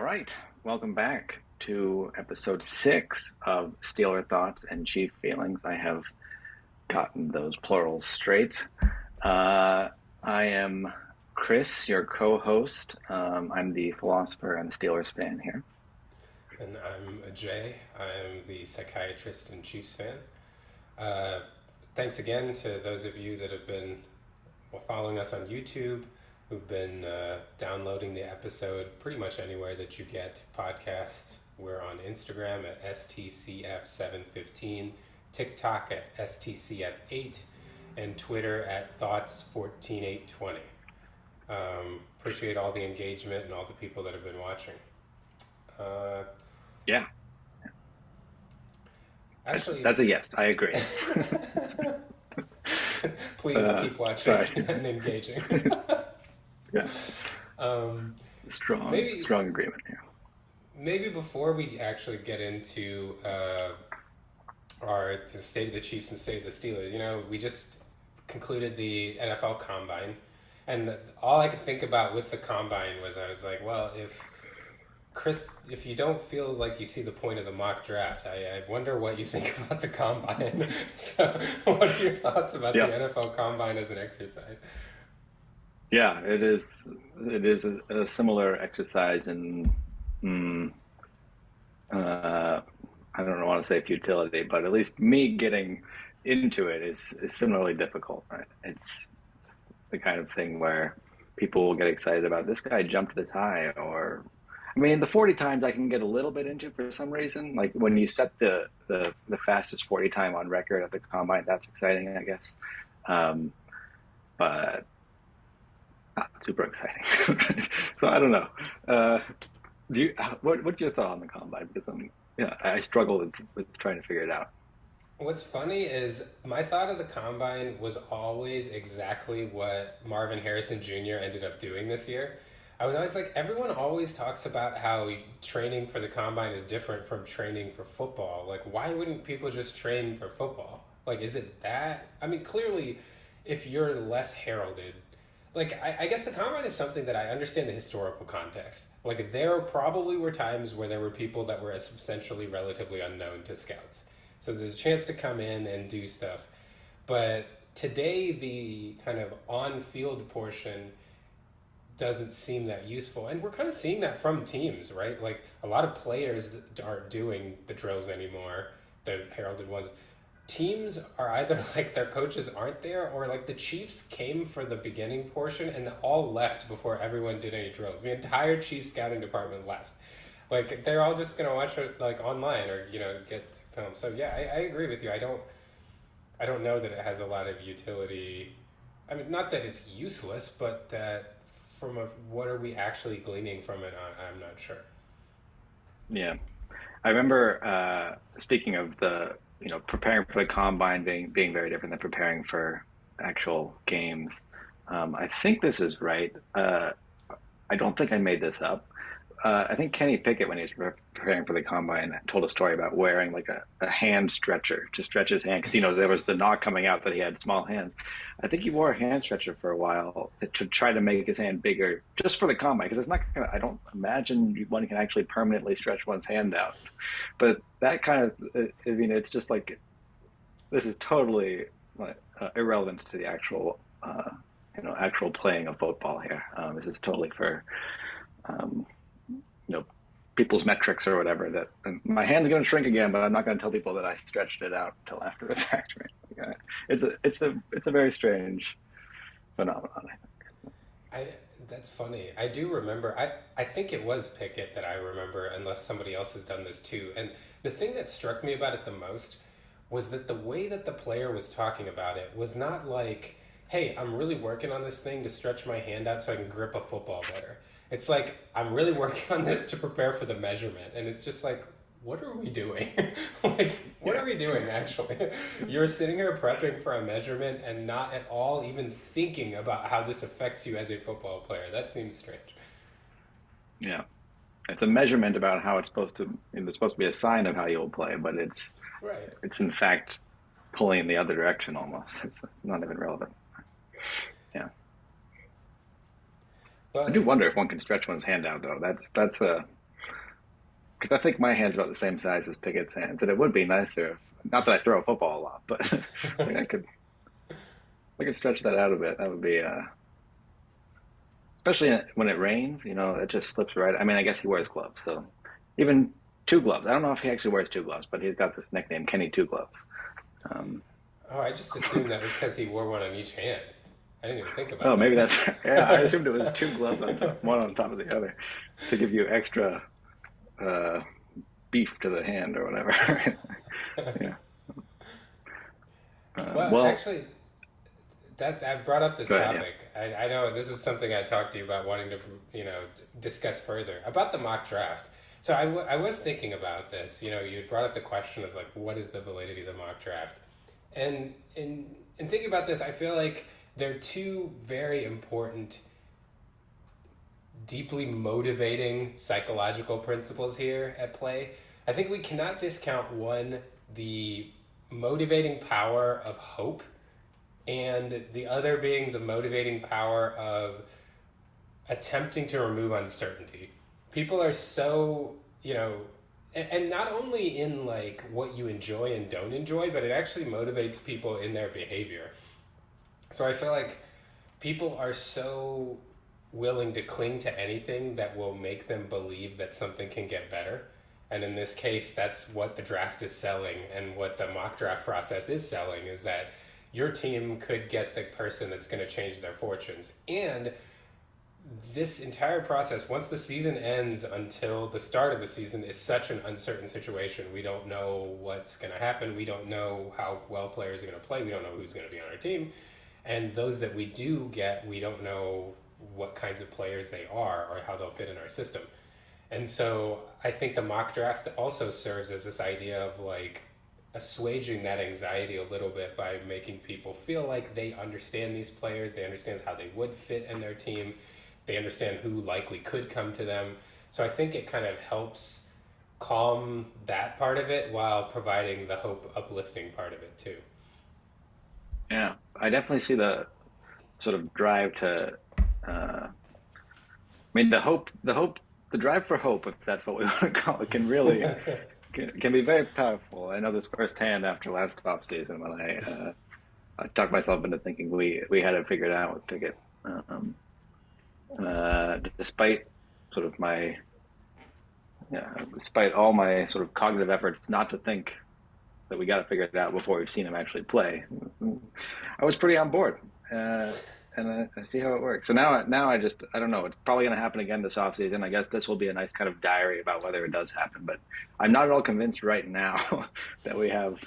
right. Welcome back to episode 6 of Steeler Thoughts and Chief Feelings. I have gotten those plurals straight. I am Chris, your co-host. I'm the philosopher and the Steelers fan here. And I'm Ajay. I'm the psychiatrist and Chiefs fan. Uh, Thanks again to those of you that have been following us on YouTube, who've been downloading the episode pretty much anywhere that you get podcasts. We're on Instagram at STCF715, TikTok at STCF8, and Twitter at Thoughts14820. Appreciate all the engagement and all the people that have been watching. Yeah, Actually, that's a yes. I agree. please keep watching Sorry. and engaging. Yeah, Maybe strong agreement here. maybe before we actually get into the state of the Chiefs and state of the Steelers, we just concluded the NFL Combine, and all I could think about with the Combine was I was like, well, if Chris, if you don't feel like you see the point of the mock draft, I wonder what you think about the Combine. So, what are your thoughts about the Yeah. NFL Combine as an exercise? Yeah, it is. It is a similar exercise in, I don't want to say futility, but at least me getting into it is similarly difficult. Right? It's the kind of thing where people will get excited about this guy jumped this high, or I mean, the 40 times I can get a little bit into for some reason. Like when you set the fastest 40 time on record at the combine, that's exciting, I guess. But not super exciting. So I don't know. What's your thought on the combine? Because I struggle with trying to figure it out. What's funny is my thought of the combine was always exactly what Marvin Harrison Jr. ended up doing this year. I was always like, everyone always talks about how training for the combine is different from training for football. Like, why wouldn't people just train for football? Like, is it that? I mean, clearly, if you're less heralded, like, I guess the combine is something that I understand the historical context. Like, there probably were times where there were people that were essentially relatively unknown to scouts. So there's a chance to come in and do stuff. But today, the kind of on-field portion doesn't seem that useful. And we're kind of seeing that from teams, right? Like a lot of players that aren't doing the drills anymore, the heralded ones. Teams are either like their coaches aren't there, or like the Chiefs came for the beginning portion and all left before everyone did any drills. The entire Chiefs scouting department left. Like they're all just gonna watch it like online or get the film. So yeah, I agree with you. I don't know that it has a lot of utility. I mean, not that it's useless, but that what are we actually gleaning from it? I'm not sure. Yeah, I remember speaking of the preparing for the combine being very different than preparing for actual games. I think this is right. I don't think I made this up. I think Kenny Pickett, when he was preparing for the combine, told a story about wearing like a hand stretcher to stretch his hand because there was the knock coming out that he had small hands. I think he wore a hand stretcher for a while to try to make his hand bigger just for the combine because it's not gonna, I don't imagine one can actually permanently stretch one's hand out. But that kind of, I mean, it's just like this is totally irrelevant to the actual actual playing of football here. This is totally for people's metrics or whatever, that my hand's going to shrink again, but I'm not going to tell people that I stretched it out until after the fact. Right? It's a very strange phenomenon, I think. That's funny. I do remember. I think it was Pickett that I remember, unless somebody else has done this too. And the thing that struck me about it the most was that the way that the player was talking about it was not like, "Hey, I'm really working on this thing to stretch my hand out so I can grip a football better." It's like, I'm really working on this to prepare for the measurement. And it's just like, what are we doing? Like, what are we doing, actually? You're sitting here prepping for a measurement and not at all even thinking about how this affects you as a football player. That seems strange. Yeah, it's a measurement about how it's supposed to be a sign of how you'll play, but Right. it's in fact pulling in the other direction almost. It's not even relevant. Yeah. I But do wonder if one can stretch one's hand out, though. That's a because I think my hand's about the same size as Pickett's hands, and it would be nicer if, not that I throw a football a lot, but like I could stretch that out a bit. That would be especially when it rains, it just slips right. I mean, I guess he wears gloves, so even two gloves. I don't know if he actually wears two gloves, but he's got this nickname, Kenny Two Gloves. Um, Oh, I just assumed that was because he wore one on each hand. I didn't even think about oh, maybe that's yeah. I that. assumed it was two gloves on top, one on top of the other, to give you extra uh, beef to the hand or whatever. Yeah. Well, Well, actually, that I brought up this go ahead. Yeah. topic. I know this is something I talked to you about wanting to discuss further about the mock draft. So I was thinking about this. You brought up the question as like, what is the validity of the mock draft? And in thinking about this, I feel like there are two very important, deeply motivating psychological principles here at play. I think we cannot discount one, the motivating power of hope, and the other being the motivating power of attempting to remove uncertainty. People are so, and not only in like what you enjoy and don't enjoy, but it actually motivates people in their behavior. So I feel like people are so willing to cling to anything that will make them believe that something can get better. And in this case, that's what the draft is selling, and what the mock draft process is selling is that your team could get the person that's going to change their fortunes. And this entire process, once the season ends until the start of the season, is such an uncertain situation. We don't know what's going to happen. We don't know how well players are going to play. We don't know who's going to be on our team. And those that we do get, we don't know what kinds of players they are or how they'll fit in our system. And so I think the mock draft also serves as this idea of like assuaging that anxiety a little bit by making people feel like they understand these players, they understand how they would fit in their team, they understand who likely could come to them. So I think it kind of helps calm that part of it while providing the hope uplifting part of it too. Yeah. I definitely see the sort of drive to. I mean, the drive for hope, if that's what we want to call it, can be very powerful. I know this firsthand after last off season when I talked myself into thinking we had it figured out with Pickett. Um, Despite sort of my yeah, despite all my sort of cognitive efforts not to think that we got to figure it out before we've seen him actually play, I was pretty on board. And I see how it works. So now I don't know. It's probably going to happen again this offseason. I guess this will be a nice kind of diary about whether it does happen. But I'm not at all convinced right now that we have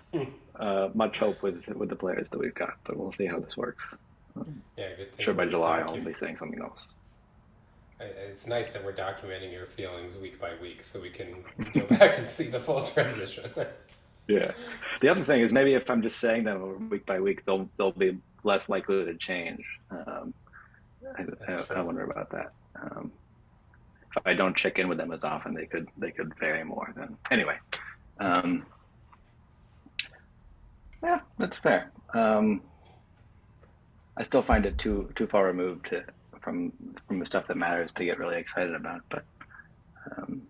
much hope with the players that we've got. But we'll see how this works. I'm Yeah, good thing sure by we're July I'll be saying something else. It's nice that we're documenting your feelings week by week so we can go back and see the full transition. Yeah. The other thing is maybe if I'm just saying them week by week, they'll be less likely to change. That's I true. wonder about that. If I don't check in with them as often, they could vary more. Then anyway, um, yeah, that's fair. I still find it too far removed from from the stuff that matters to get really excited about. But um,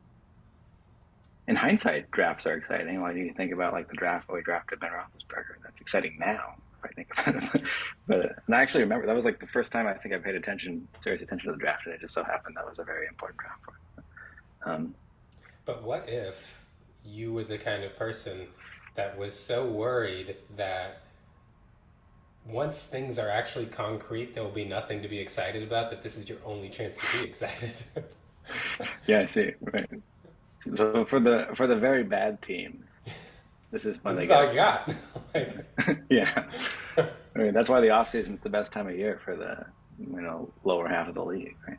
in hindsight, drafts are exciting. Like you think about like the draft where we drafted Ben Roethlisberger. That's exciting now if I think about it. But and I actually remember that was like the first time I think I paid serious attention to the draft, and it just so happened that was a very important draft for us. Um, But what if you were the kind of person that was so worried that once things are actually concrete, there will be nothing to be excited about, that this is your only chance to be excited? yeah, I see. Right. So for the very bad teams, this is when This they is get all you excited. got. Like, Yeah. I mean, that's why the off season is the best time of year for the lower half of the league, right?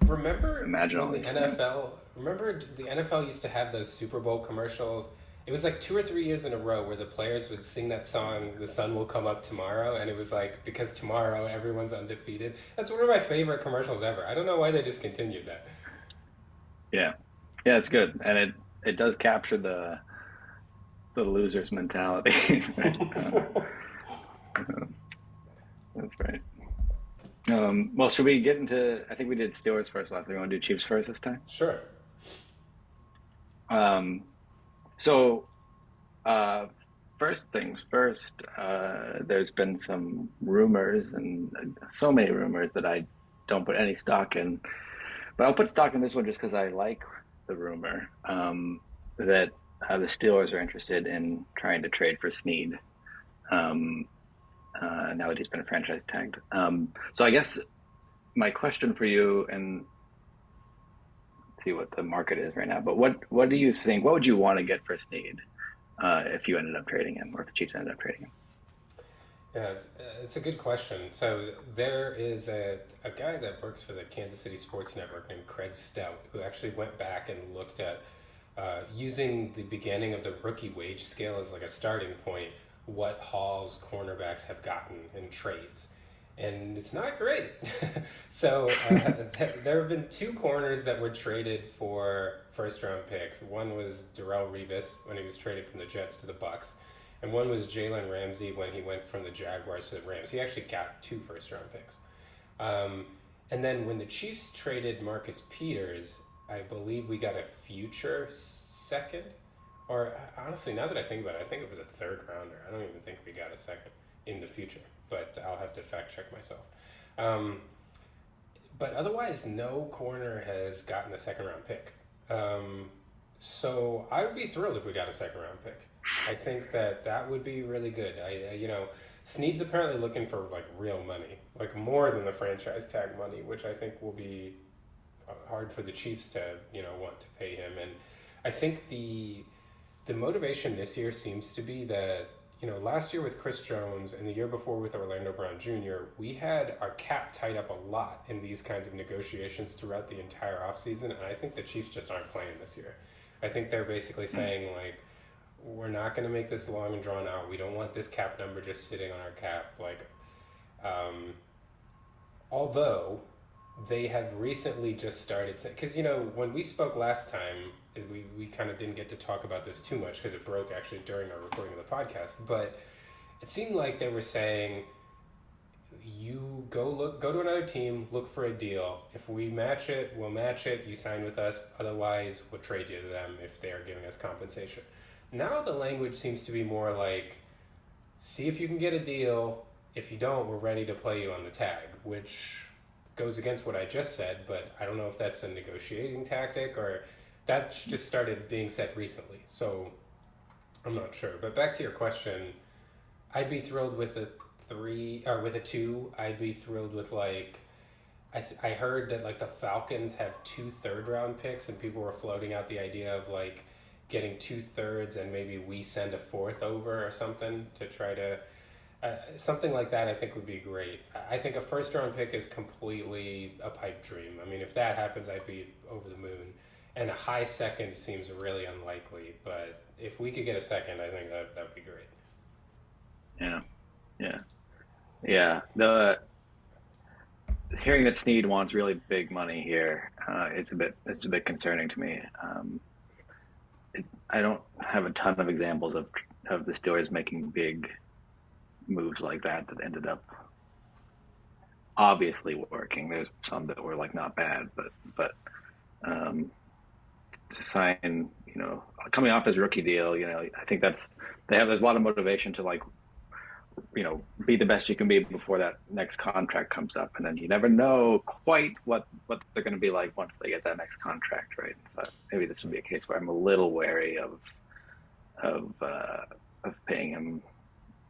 remember Imagine when all the these things. NFL, remember the NFL used to have those Super Bowl commercials? It was like 2 or 3 years in a row where the players would sing that song, "The Sun Will Come Up Tomorrow," and it was like, because tomorrow everyone's undefeated. That's one of my favorite commercials ever. I don't know why they discontinued that. Yeah, yeah, it's good, and it does capture the losers mentality. Right? Uh, that's right. Well, should we get into? I think we did Steelers first last time. You want to do Chiefs first this time? Sure. Um, so uh, first things first, there's been some rumors and so many rumors that I don't put any stock in, but I'll put stock in this one just because I like the rumor that the Steelers are interested in trying to trade for Snead. Um, now that he's been franchise tagged. So I guess my question for you, and see what the market is right now, but what do you think? What would you want to get for Snead if you ended up trading him, or if the Chiefs ended up trading him? Yeah, it's a good question. So there is a guy that works for the Kansas City Sports Network named Craig Stout who actually went back and looked at using the beginning of the rookie wage scale as like a starting point, what Hall's cornerbacks have gotten in trades. And it's not great. So there have been two corners that were traded for first round picks. One was Darrell Revis when he was traded from the Jets to the Bucks, and one was Jalen Ramsey when he went from the Jaguars to the Rams. He actually got two first round picks. Um, and then when the Chiefs traded Marcus Peters, I believe we got a future second. Or honestly, now that I think about it, I think it was a third rounder. I don't even think we got a second in the future, but I'll have to fact check myself. Um, but otherwise, no corner has gotten a second round pick. So I would be thrilled if we got a second round pick. I think that that would be really good. Snead's apparently looking for like real money, like more than the franchise tag money, which I think will be hard for the Chiefs to want to pay him. And I think the motivation this year seems to be that last year with Chris Jones and the year before with Orlando Brown Jr., we had our cap tied up a lot in these kinds of negotiations throughout the entire offseason. And I think the Chiefs just aren't playing this year. I think they're basically saying, like, we're not going to make this long and drawn out. We don't want this cap number just sitting on our cap. Like, um, although they have recently just started to, because when we spoke last time, we kind of didn't get to talk about this too much because it broke actually during our recording of the podcast, but it seemed like they were saying, you go to another team, look for a deal. If we match it, we'll match it. You sign with us. Otherwise, we'll trade you to them if they are giving us compensation. Now the language seems to be more like, see if you can get a deal. If you don't, we're ready to play you on the tag, which goes against what I just said, but I don't know if that's a negotiating tactic or that just started being said recently. So I'm not sure. But back to your question, I'd be thrilled with a three or with a two. I'd be thrilled with like I heard that like the Falcons have two third round picks, and people were floating out the idea of like getting two thirds and maybe we send a fourth over or something to try to something like that. I think would be great. I think a first round pick is completely a pipe dream. I mean, if that happens, I'd be over the moon. And a high second seems really unlikely, but if we could get a second, I think that would be great. Yeah, yeah, yeah. The hearing that Snead wants really big money here, it's a bit concerning to me. I don't have a ton of examples of the Steelers making big moves like that that ended up obviously working. There's some that were like not bad, but um, to sign, coming off his rookie deal, I think there's a lot of motivation to like, be the best you can be before that next contract comes up, and then you never know quite what they're going to be like once they get that next contract, right? So maybe this would be a case where I'm a little wary of paying him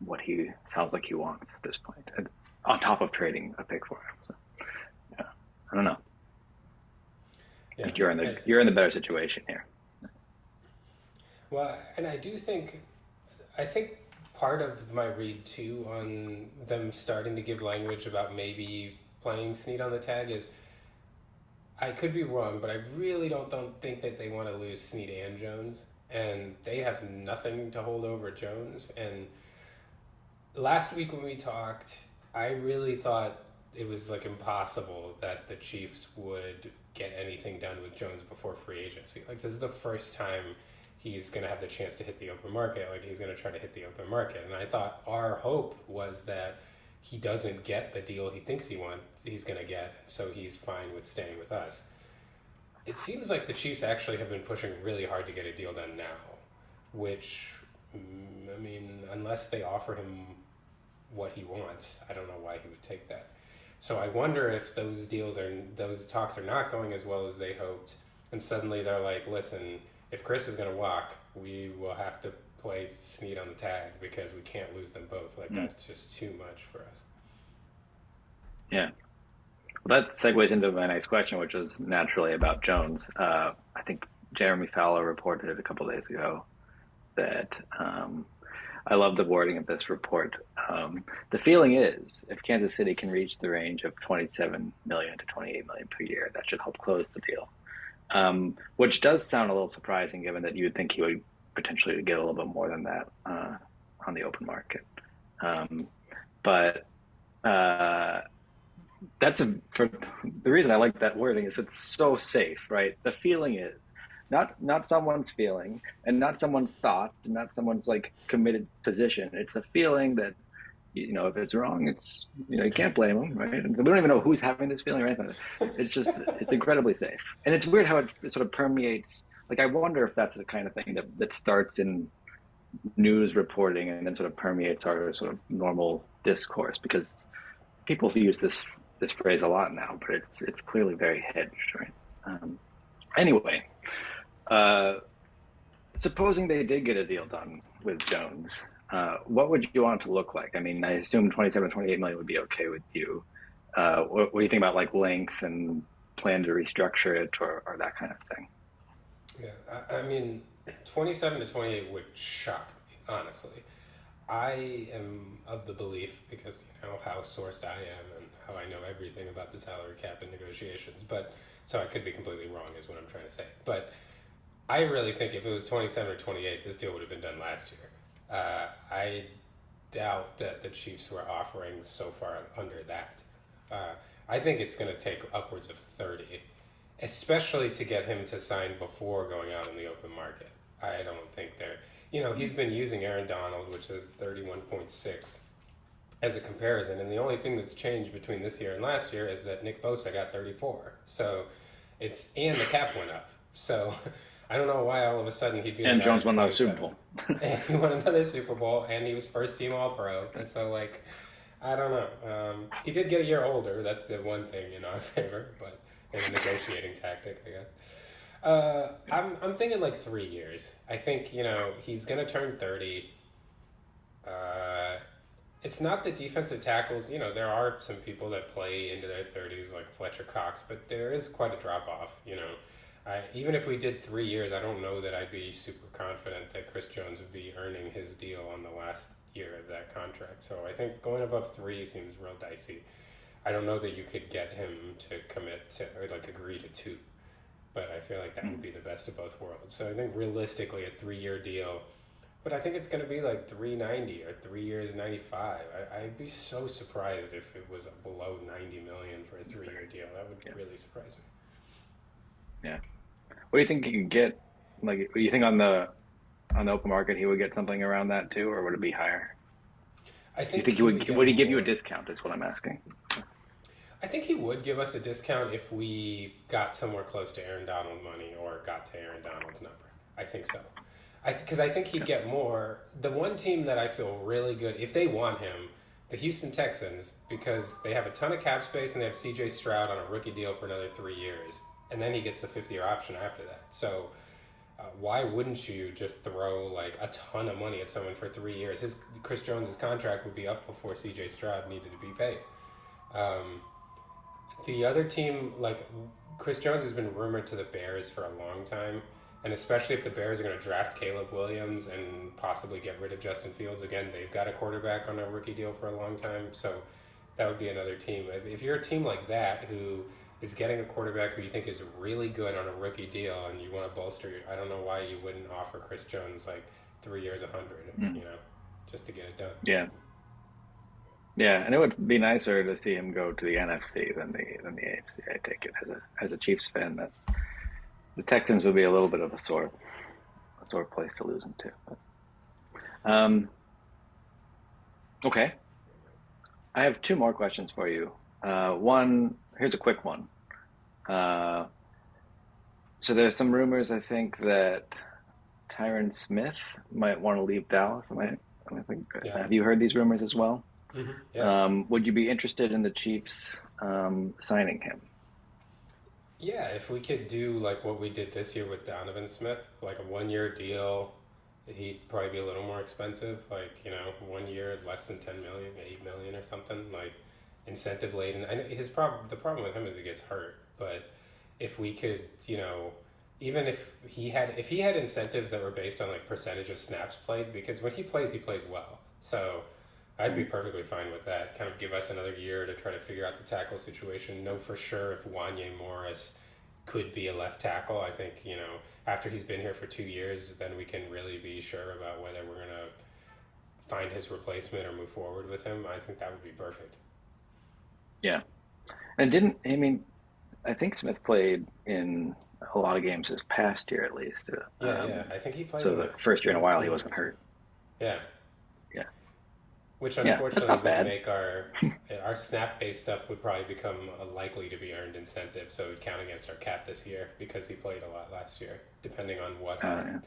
what he sounds like he wants at this point, and on top of trading a pick for him. So yeah, I don't know. I Yeah. think you're in the better situation here. Well, and I think part of my read too on them starting to give language about maybe playing Snead on the tag is I could be wrong, but I really don't think that they want to lose Snead and Jones, and they have nothing to hold over Jones. And last week when we talked, I really thought it was like impossible that the Chiefs would get anything done with Jones before free agency. Like this is the first time he's going to have the chance to hit the open market. Like he's going to try to hit the open market. And I thought our hope was that he doesn't get the deal he thinks he's going to get, so he's fine with staying with us. It seems like the Chiefs actually have been pushing really hard to get a deal done now, which, I mean, unless they offer him what he wants, I don't know why he would take that. So I wonder if those talks are not going as well as they hoped, and suddenly they're like, listen, if Chris is going to walk, we will have to play Snead on the tag because we can't lose them both. Like Mm, that's just too much for us. yeah. Well, that segues into my next question, which is naturally about Jones. I think Jeremy Fowler reported a couple days ago that I love the wording of this report. The feeling is if Kansas City can reach the range of 27 million to 28 million per year, that should help close the deal. Which does sound a little surprising given that you would think he would potentially get a little bit more than that on the open market. Um, but uh, that's for the reason I like that wording is it's so safe, right? The feeling is not someone's feeling and not someone's thought and not someone's like committed position. It's a feeling that if it's wrong, it's you can't blame them, right? And we don't even know who's having this feeling or anything. It's just it's incredibly safe, and it's weird how it sort of permeates. Like I wonder if that's the kind of thing that starts in news reporting and then sort of permeates our sort of normal discourse because people use this phrase a lot now, but it's clearly very hedged, right? Um, anyway, uh, supposing they did get a deal done with Jones, what would you want it to look like? I mean, I assume 27, 28 million would be okay with you. What do you think about like length and plan to restructure it or that kind of thing? Yeah, I mean, 27 to 28 would shock me, honestly. I am of the belief, because you know how sourced I am and how I know everything about the salary cap and negotiations, but so I could be completely wrong, is what I'm trying to say. But I really think if it was 27 or 28, this deal would have been done last year. I doubt that the Chiefs were offering so far under that. Uh, I think it's going to take upwards of 30, especially to get him to sign before going out in the open market. I don't think they're, he's been using Aaron Donald, which is 31.6 as a comparison, and the only thing that's changed between this year and last year is that Nick Bosa got 34. So and the cap went up. So I don't know why all of a sudden he'd be the And guy Jones at won another Super 27. Bowl. And he won another Super Bowl, and he was first team All Pro. And so, like, I don't know. He did get a year older. That's the one thing in our favor, but in a negotiating tactic, I guess. I'm thinking like 3 years. I think he's gonna turn 30. Uh, it's not the defensive tackles. There are some people that play into their 30s, like Fletcher Cox, but there is quite a drop off. Even if we did 3 years, I don't know that I'd be super confident that Chris Jones would be earning his deal on the last year of that contract. So I think going above three seems real dicey. I don't know that you could get him to commit to or like agree to two, but I feel like that would be the best of both worlds. So I think realistically a 3 year deal, but I think it's going to be like 390 or 3 years 95. I'd be so surprised if it was below 90 million for a 3 year deal. That would Yeah. really surprise me. Yeah. What do you think you could get? Like, do you think on the open market he would get something around that too, or would it be higher? I Do you think think he he would would get he give you a more. discount? Is what I'm asking. I think he would give us a discount if we got somewhere close to Aaron Donald money or got to Aaron Donald's number. I think so. Because I think he'd Okay. get more. The one team that I feel really good, if they want him, the Houston Texans, because they have a ton of cap space and they have CJ Stroud on a rookie deal for another 3 years. And then he gets the 50-year option after that. So why wouldn't you just throw like a ton of money at someone for 3 years? Chris Jones's contract would be up before CJ Stroud needed to be paid. Um, the other team, like Chris Jones, has been rumored to the Bears for a long time, and especially if the Bears are going to draft Caleb Williams and possibly get rid of Justin Fields again, they've got a quarterback on a rookie deal for a long time. So that would be another team. If you're a team like that who is getting a quarterback who you think is really good on a rookie deal and you want to bolster your, I don't know why you wouldn't offer Chris Jones like 3 years, 100, Mm. just to get it done. Yeah. Yeah, and it would be nicer to see him go to the NFC than the AFC. I take it as a Chiefs fan that the Texans would be a little bit of a sore place to lose him to. Um, okay, I have two more questions for you. One, here's a quick one. Uh, So there's some rumors, I think, that Tyron Smith might want to leave Dallas. Am I think, Yeah. have you heard these rumors as well? Yeah. Would you be interested in the Chiefs signing him? Yeah, if we could do like what we did this year with Donovan Smith, like a 1 year deal, he'd probably be a little more expensive, like, 1 year, less than 10 million, 8 million or something, like incentive laden. I know the problem with him is he gets hurt, but if we could, even if he had incentives that were based on like percentage of snaps played, because when he plays well. So I'd be perfectly fine with that. Kind of give us another year to try to figure out the tackle situation. Know for sure if Wanye Morris could be a left tackle. I think, after he's been here for 2 years, then we can really be sure about whether we're going to find his replacement or move forward with him. I think that would be perfect. Yeah. And didn't, I mean, I think Smith played in a lot of games this past year at least. Yeah, yeah. I think he played So in the like first year in a while he 13 wasn't or something. hurt. Yeah. Yeah. Which Yeah, that's unfortunately not would bad. make our snap based stuff would probably become a likely to be earned incentive, so it would count against our cap this year because he played a lot last year, depending on what Yeah.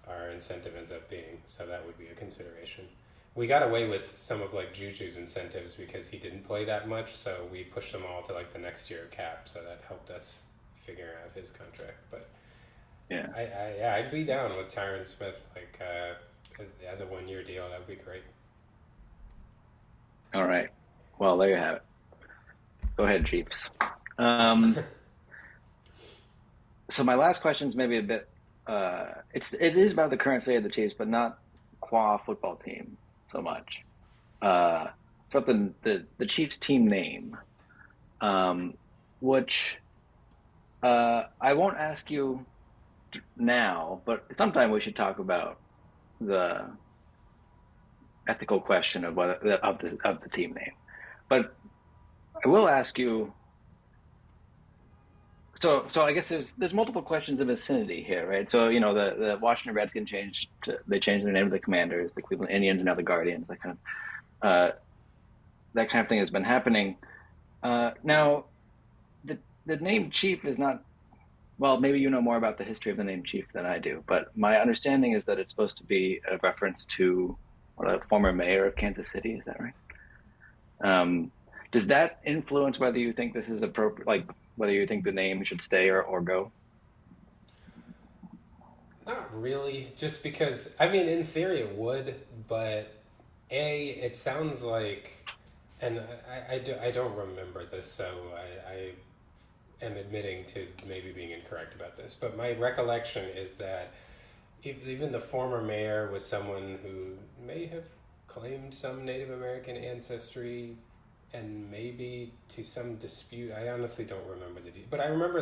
our incentive ends up being. So that would be a consideration. We got away with some of like Juju's incentives because he didn't play that much, so we pushed them all to like the next year cap, so that helped us figure out his contract. But Yeah. yeah, I'd be down with Tyron Smith like as a 1 year deal. That would be great. All right. Well, there you have it. Go ahead, Chiefs. Um, so my last question is maybe a bit. It is about the current state of the Chiefs, but not qua football team so much. It's about the Chiefs team name, um, which I won't ask you now, but sometime we should talk about the ethical question of whether of the team name. But I will ask you. So I guess there's multiple questions of vicinity here, right? So the Washington Redskins they changed their name to the Commanders, the Cleveland Indians are now the Guardians. That kind of thing has been happening. Now the name Chief is not, well, maybe you know more about the history of the name Chief than I do, but my understanding is that it's supposed to be a reference to a former mayor of Kansas City. Is that right? Um, does that influence whether you think this is appropriate, like whether you think the name should stay or go? Not really, just because, I mean, in theory it would, but it sounds like, and I don't remember this, so I am admitting to maybe being incorrect about this, but my recollection is that even the former mayor was someone who may have claimed some Native American ancestry and maybe to some dispute. I honestly don't remember but I remember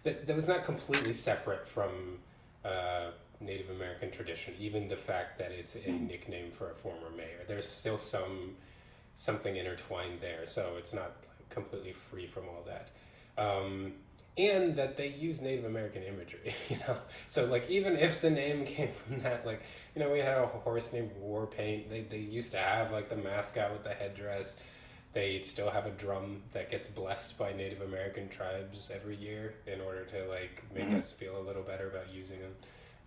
that was not completely separate from uh, Native American tradition. Even the fact that it's a nickname for a former mayor, there's still something intertwined there. So it's not like completely free from all that. Um, and that they use Native American imagery, So like even if the name came from that, like we had a horse named Warpaint. They used to have like the mascot with the headdress. They still have a drum that gets blessed by Native American tribes every year in order to like make Mm-hmm. us feel a little better about using them.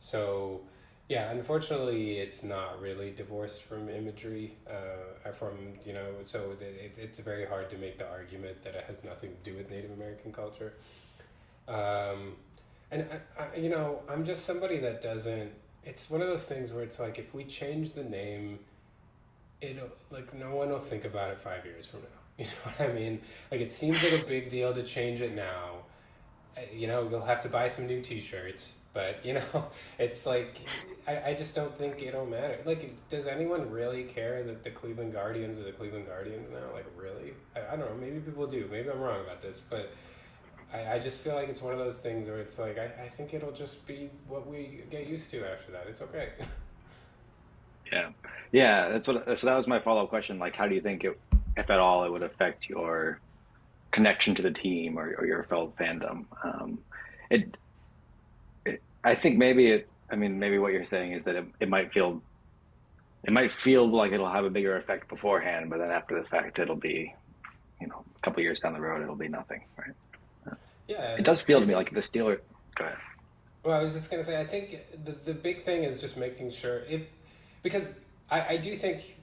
So yeah, unfortunately, it's not really divorced from imagery. So it's very hard to make the argument that it has nothing to do with Native American culture. Um, and I'm just somebody that doesn't. It's one of those things where it's like if we change the name, it'll like no one will think about it 5 years from now. You know what I mean? Like it seems like a big deal to change it now. You'll have to buy some new T-shirts, but it's like I just don't think it'll matter. Like, does anyone really care that the Cleveland Guardians are the Cleveland Guardians now? Like, really? I don't know. Maybe people do. Maybe I'm wrong about this, but I just feel like it's one of those things where it's like I think it'll just be what we get used to after that. It's okay. Yeah, yeah. So that was my follow-up question. Like, how do you think it, if at all, it would affect your connection to the team or your fellow fandom? It, I think maybe it. I mean, maybe what you're saying is that it might feel like it'll have a bigger effect beforehand, but then after the fact, it'll be, a couple years down the road, it'll be nothing, right? Yeah, It does feel I to me think like the Steelers. Go ahead. Well, I was just gonna say, I think the big thing is just making sure if because I do think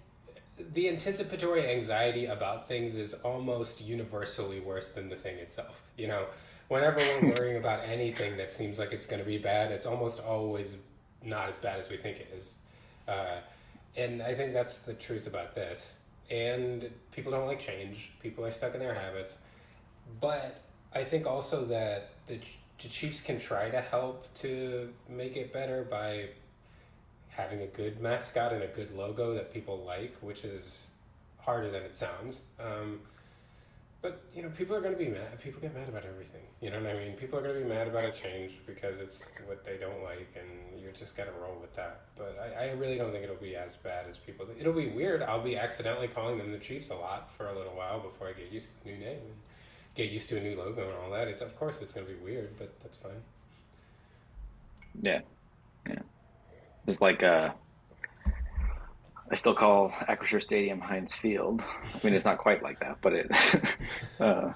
the anticipatory anxiety about things is almost universally worse than the thing itself. You know, whenever we're worrying about anything that seems like it's going to be bad, it's almost always not as bad as we think it is. Uh, and I think that's the truth about this. And people don't like change. People are stuck in their habits. But I think also that the Chiefs can try to help to make it better by having a good mascot and a good logo that people like, which is harder than it sounds. But you know, people are going to be mad. People get mad about everything. You know what I mean? People are going to be mad about a change because it's what they don't like, and you just got to roll with that. But I really don't think it'll be as bad as people. It'll be weird. I'll be accidentally calling them the Chiefs a lot for a little while before I get used to the new name and get used to a new logo and all that. It's of course it's going to be weird, but that's fine. Yeah, yeah. It's like I still call Acrisure Stadium Heinz Field. I mean, it's not quite like that, but it. uh,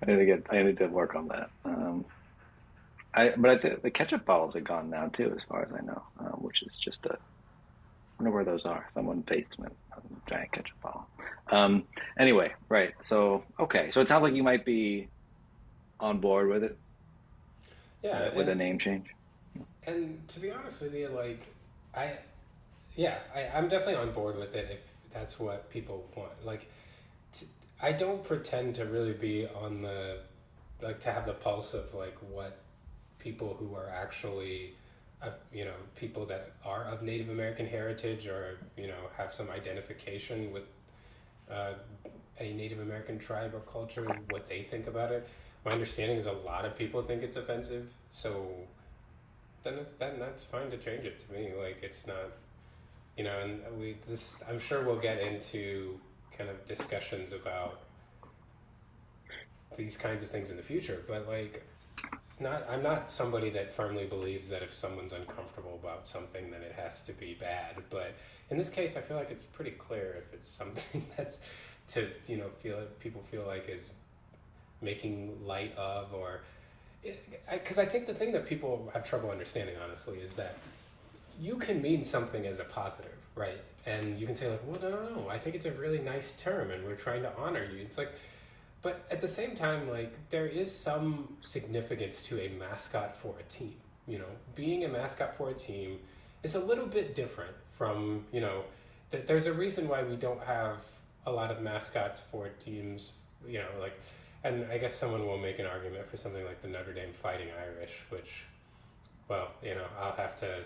I need to work on that. But I think the ketchup bottles are gone now too, as far as I know, which is just a. I wonder where those are. Someone's basement, a giant ketchup bottle. Um, anyway, right. So okay, so it sounds like you might be on board with it, Yeah, with a name change. and to be honest with you, like I yeah, I'm definitely on board with it if that's what people want. Like, t- I don't pretend to really be on the like to have the pulse of like what people who are actually, you know, people that are of Native American heritage or you know have some identification with uh, a Native American tribe or culture, what they think about it. My understanding is a lot of people think it's offensive, so then that's fine to change it to me. Like it's not, you know, and we this I'm sure we'll get into kind of discussions about these kinds of things in the future, but like not I'm not somebody that firmly believes that if someone's uncomfortable about something then it has to be bad, but in this case I feel like it's pretty clear if it's something that's to you know feel people feel like is making light of or because I think the thing that people have trouble understanding honestly is that you can mean something as a positive, right? And you can say like, well, no. I think it's a really nice term, and we're trying to honor you. It's like, but at the same time, like there is some significance to a mascot for a team. You know, being a mascot for a team is a little bit different from you know. That there's a reason why we don't have a lot of mascots for teams. You know, like, and I guess someone will make an argument for something like the Notre Dame Fighting Irish, which, well, you know, I'll have to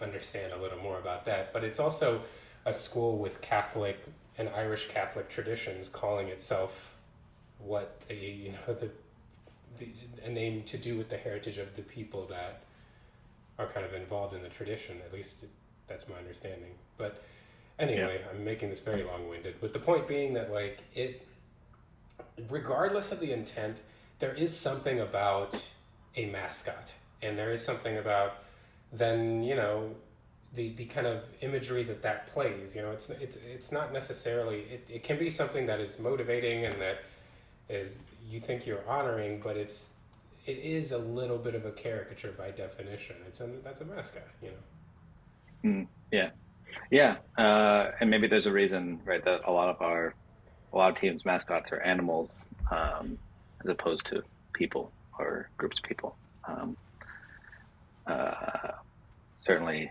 understand a little more about that. But it's also a school with Catholic and Irish Catholic traditions, calling itself what the you know the a name to do with the heritage of the people that are kind of involved in the tradition. At least that's my understanding. But Yeah. anyway, I'm making this very long-winded. With the point being that like it, regardless of the intent, there is something about a mascot, and there is something about then you know the kind of imagery that that plays. You know, it's not necessarily it can be something that is motivating and that is you think you're honoring, but it is a little bit of a caricature by definition. That's a mascot, you know. Mm, yeah. Yeah. And maybe there's a reason, right, that a lot of teams' mascots are animals, as opposed to people or groups of people. Um, uh, Certainly,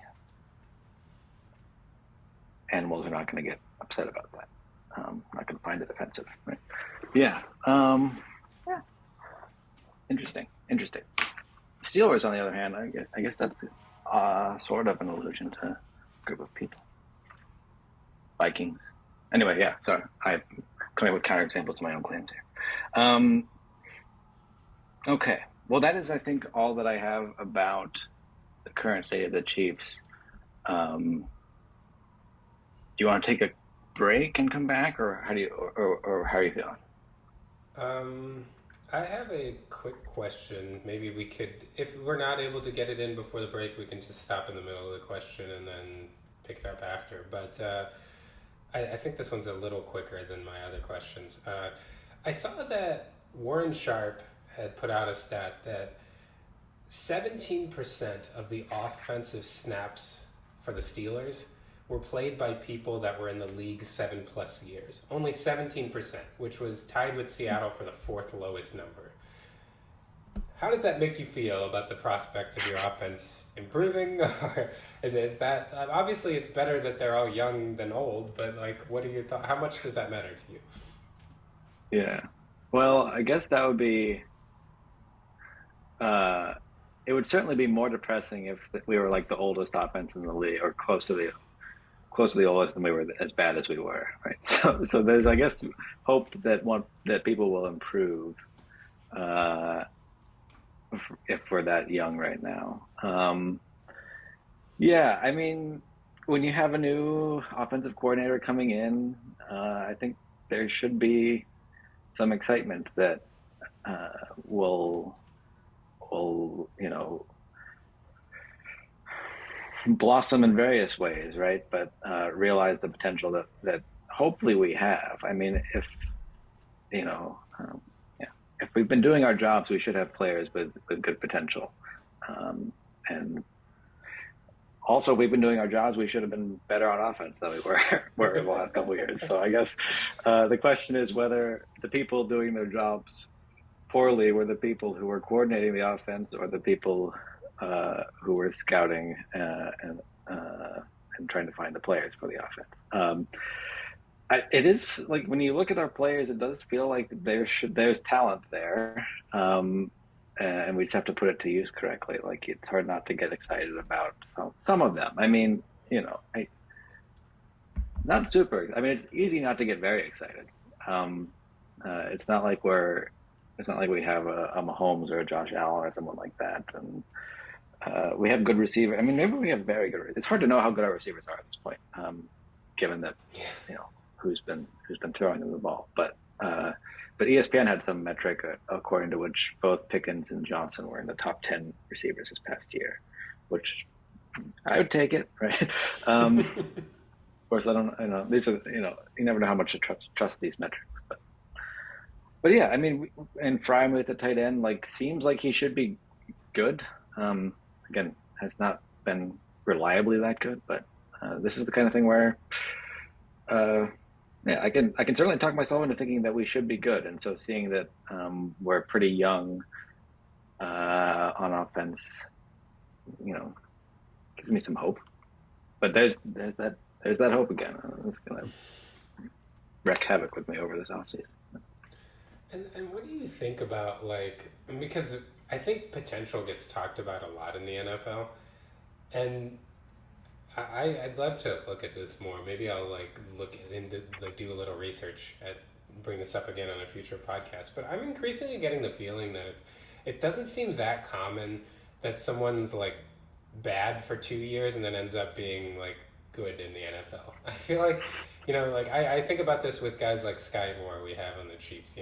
animals are not going to get upset about that. Not going to find it offensive, right? Yeah. Yeah. Interesting. Interesting. Steelers, on the other hand, I guess that's sort of an allusion to a group of people. Vikings. Anyway, yeah. Sorry, I'm coming up with counterexamples to my own claims here. Okay. Well, that is, I think, all that I have about the current state of the Chiefs. Do you want to take a break and come back, or or how are you feeling? Um, I have a quick question. Maybe we could, if we're not able to get it in before the break, we can just stop in the middle of the question and then pick it up after. But I think this one's a little quicker than my other questions. I saw that Warren Sharp had put out a stat that 17% of the offensive snaps for the Steelers were played by people that were in the league 7+ years. Only 17%, which was tied with Seattle for the fourth lowest number. How does that make you feel about the prospects of your offense improving? Or is that obviously it's better that they're all young than old, but like, what are your thoughts? How much does that matter to you? Yeah. Well, I guess that would be uh it would certainly be more depressing if we were like the oldest offense in the league or close to the oldest and we were as bad as we were, right? So there's I guess hope that one that people will improve uh if we're that young right now. Yeah, I mean, when you have a new offensive coordinator coming in, I think there should be some excitement that will blossom in various ways, right? But realize the potential that hopefully we have. I mean, if you know, yeah, if we've been doing our jobs, we should have players with good potential. And also, if we've been doing our jobs, we should have been better on offense than we were were the last couple of years. So I guess the question is whether the people doing their jobs poorly were the people who were coordinating the offense or the people who were scouting and trying to find the players for the offense. It is like when you look at our players, it does feel like there's talent there, and we just have to put it to use correctly. Like it's hard not to get excited about some of them. I mean, not super. I mean, it's easy not to get very excited. Um, it's not like we have a Mahomes or a Josh Allen or someone like that, and we have good receiver. I mean, maybe we have very good. It's hard to know how good our receivers are at this point, given that you know who's been throwing them the ball. But ESPN had some metric according to which both Pickens and Johnson were in the top 10 receivers this past year, which I would take it, right? Of course, I don't. These are you never know how much to trust these metrics, but yeah, I mean, and Fryman with the tight end, like seems like he should be good. Again, has not been reliably that good, but this is the kind of thing where, uh, yeah, I can certainly talk myself into thinking that we should be good, and so seeing that we're pretty young on offense, you know, gives me some hope. But there's that hope again. It's gonna wreak havoc with me over this offseason. And what do you think about like because I think potential gets talked about a lot in the NFL, and I'd love to look at this more. Maybe I'll like look into like do a little research at bring this up again on a future podcast. But I'm increasingly getting the feeling that it doesn't seem that common that someone's like bad for 2 years and then ends up being like good in the NFL. I feel like like I think about this with guys like Sky Moore we have on the Chiefs,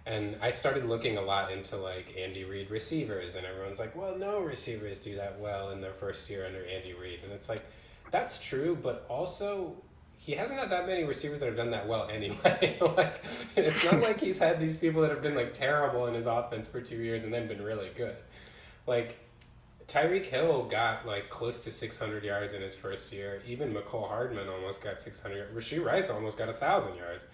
and I started looking a lot into like Andy Reid receivers, and everyone's like, well, no receivers do that well in their first year under Andy Reid. And it's like, that's true, but also he hasn't had that many receivers that have done that well anyway. Like, it's not like he's had these people that have been like terrible in his offense for 2 years and then been really good. Like, Tyreek Hill got like close to 600 yards in his first year. Even McCole Hardman almost got 600. Rashee Rice almost got 1,000 yards.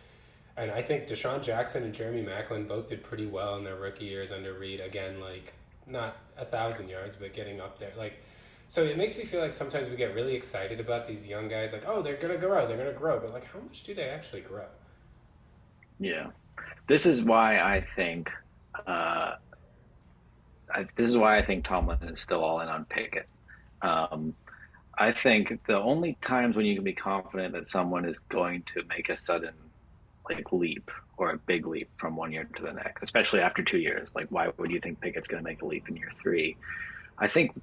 And I think Deshaun Jackson and Jeremy Maclin both did pretty well in their rookie years under Reid. Again, like not 1,000 yards, but getting up there. Like, so it makes me feel like sometimes we get really excited about these young guys. Like, oh, they're gonna grow. But like, how much do they actually grow? Yeah, this is why I think uh, this is why I think Tomlin is still all in on Pickett. Um, I think the only times when you can be confident that someone is going to make a sudden like leap or a big leap from one year to the next, especially after 2 years, like why would you think Pickett's going to make a leap in year three? I think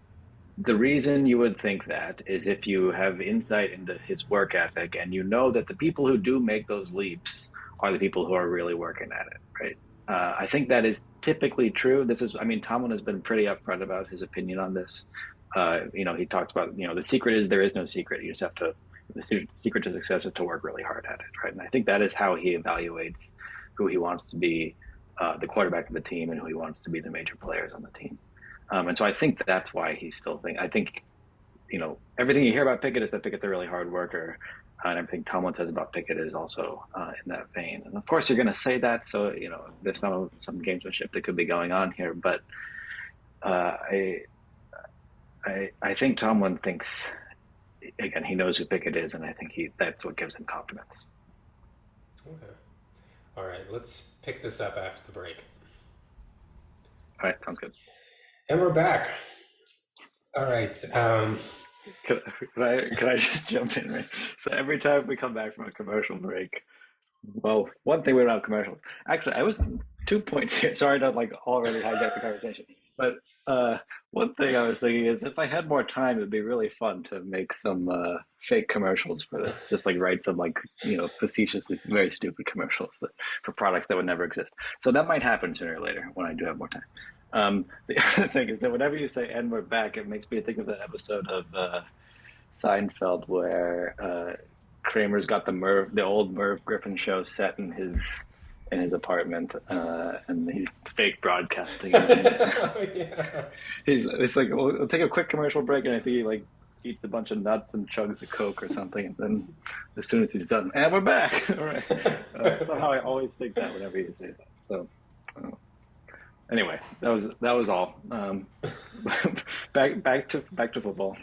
the reason you would think that is if you have insight into his work ethic and you know that the people who do make those leaps are the people who are really working at it, right? I think that is typically true. I mean, Tomlin has been pretty upfront about his opinion on this. He talks about, the secret is there is no secret. You just have to, the secret to success is to work really hard at it, right? And I think that is how he evaluates who he wants to be the quarterback of the team and who he wants to be the major players on the team. And so I think that's why he's still thinking. I think everything you hear about Pickett is that Pickett's a really hard worker, and everything Tomlin says about Pickett is also in that vein. And of course, you're going to say that, so there's some gamesmanship that could be going on here. But uh, I, I think Tomlin thinks again he knows who Pickett is, and I think he that's what gives him confidence. Okay. All right, let's pick this up after the break. All right, sounds good. And we're back. All right. Could I just jump in? Right? So every time we come back from a commercial break, well, one thing we don't have commercials. Actually, I was 2 points here. Sorry to like already hijack the conversation, but uh, one thing I was thinking is if I had more time, it'd be really fun to make some fake commercials for this. Just like write some like facetiously very stupid commercials for products that would never exist. So that might happen sooner or later when I do have more time. The other thing is that whenever you say "and we're back," it makes me think of that episode of Seinfeld where Kramer's got the old Merv Griffin show set in his apartment, and he's fake broadcasting. Yeah. It's like we'll take a quick commercial break, and I think he like eats a bunch of nuts and chugs a Coke or something, and then as soon as he's done, and we're back. All right. Somehow I always think that whenever you say that. So. Anyway, that was all. Back to football.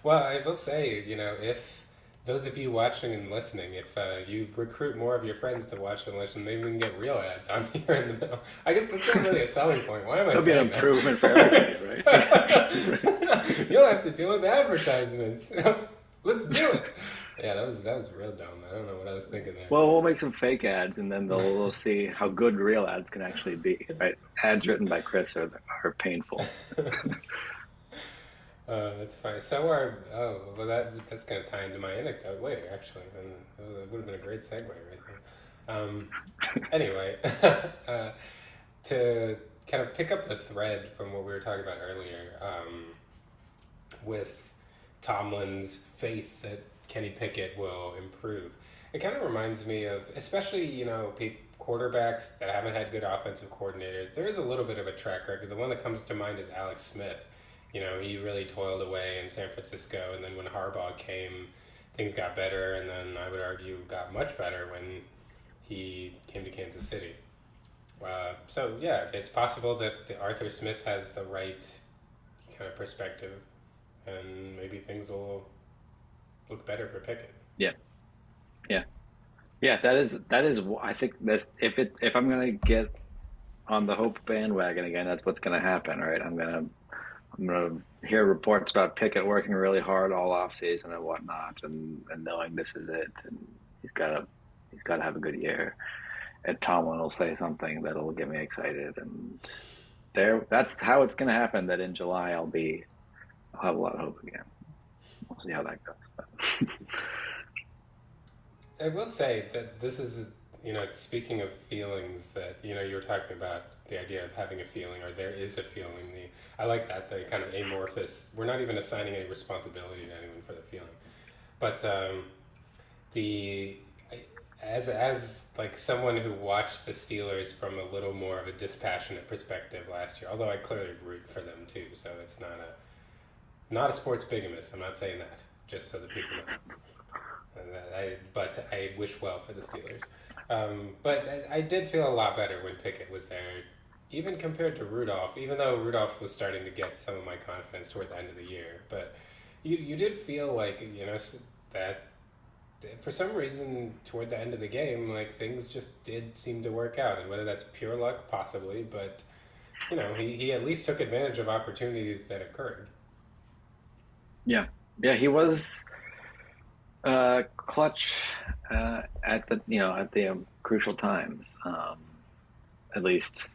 Well, I will say, if those of you watching and listening, if you recruit more of your friends to watch and listen, maybe we can get real ads on here in the middle. I guess that's not really a selling point. Why am I That'll be an saying improvement for everybody, right? that? You'll have to deal with advertisements. Let's do it. Yeah, that was real dumb. I don't know what I was thinking there. Well, we'll make some fake ads, and then they'll see how good real ads can actually be. Right? Ads written by Chris are painful. That's fine. Well, that's going to tie into my anecdote later, actually. And that would have been a great segue right there. Anyway, to kind of pick up the thread from what we were talking about earlier, with Tomlin's faith that Kenny Pickett will improve, it kind of reminds me of, especially, quarterbacks that haven't had good offensive coordinators. There is a little bit of a track record. The one that comes to mind is Alex Smith. He really toiled away in San Francisco, and then when Harbaugh came, things got better, and then I would argue got much better when he came to Kansas City. So yeah, it's possible that Arthur Smith has the right kind of perspective, and maybe things will look better for Pickett. Yeah, yeah, yeah. That is. I think that's if I'm gonna get on the hope bandwagon again, that's what's gonna happen. Right? I'm gonna hear reports about Pickett working really hard all off season and whatnot, and knowing this is it, and he's gotta have a good year. And Tomlin will say something that'll get me excited, and that's how it's gonna happen. That in July I'll have a lot of hope again. We'll see how that goes. But I will say that this is, speaking of feelings that, you were talking about the idea of having a feeling, or there is a feeling. I like that, the kind of amorphous, we're not even assigning any responsibility to anyone for the feeling. But the, as like someone who watched the Steelers from a little more of a dispassionate perspective last year, although I clearly root for them too, so it's not a sports bigamist, I'm not saying that, just so that people know. But I wish well for the Steelers. But I did feel a lot better when Pickett was there, even compared to Rudolph, even though Rudolph was starting to get some of my confidence toward the end of the year. But you did feel like, that for some reason toward the end of the game, like things just did seem to work out. And whether that's pure luck, possibly, but, he at least took advantage of opportunities that occurred. yeah, yeah, he was clutch at the crucial times. At least,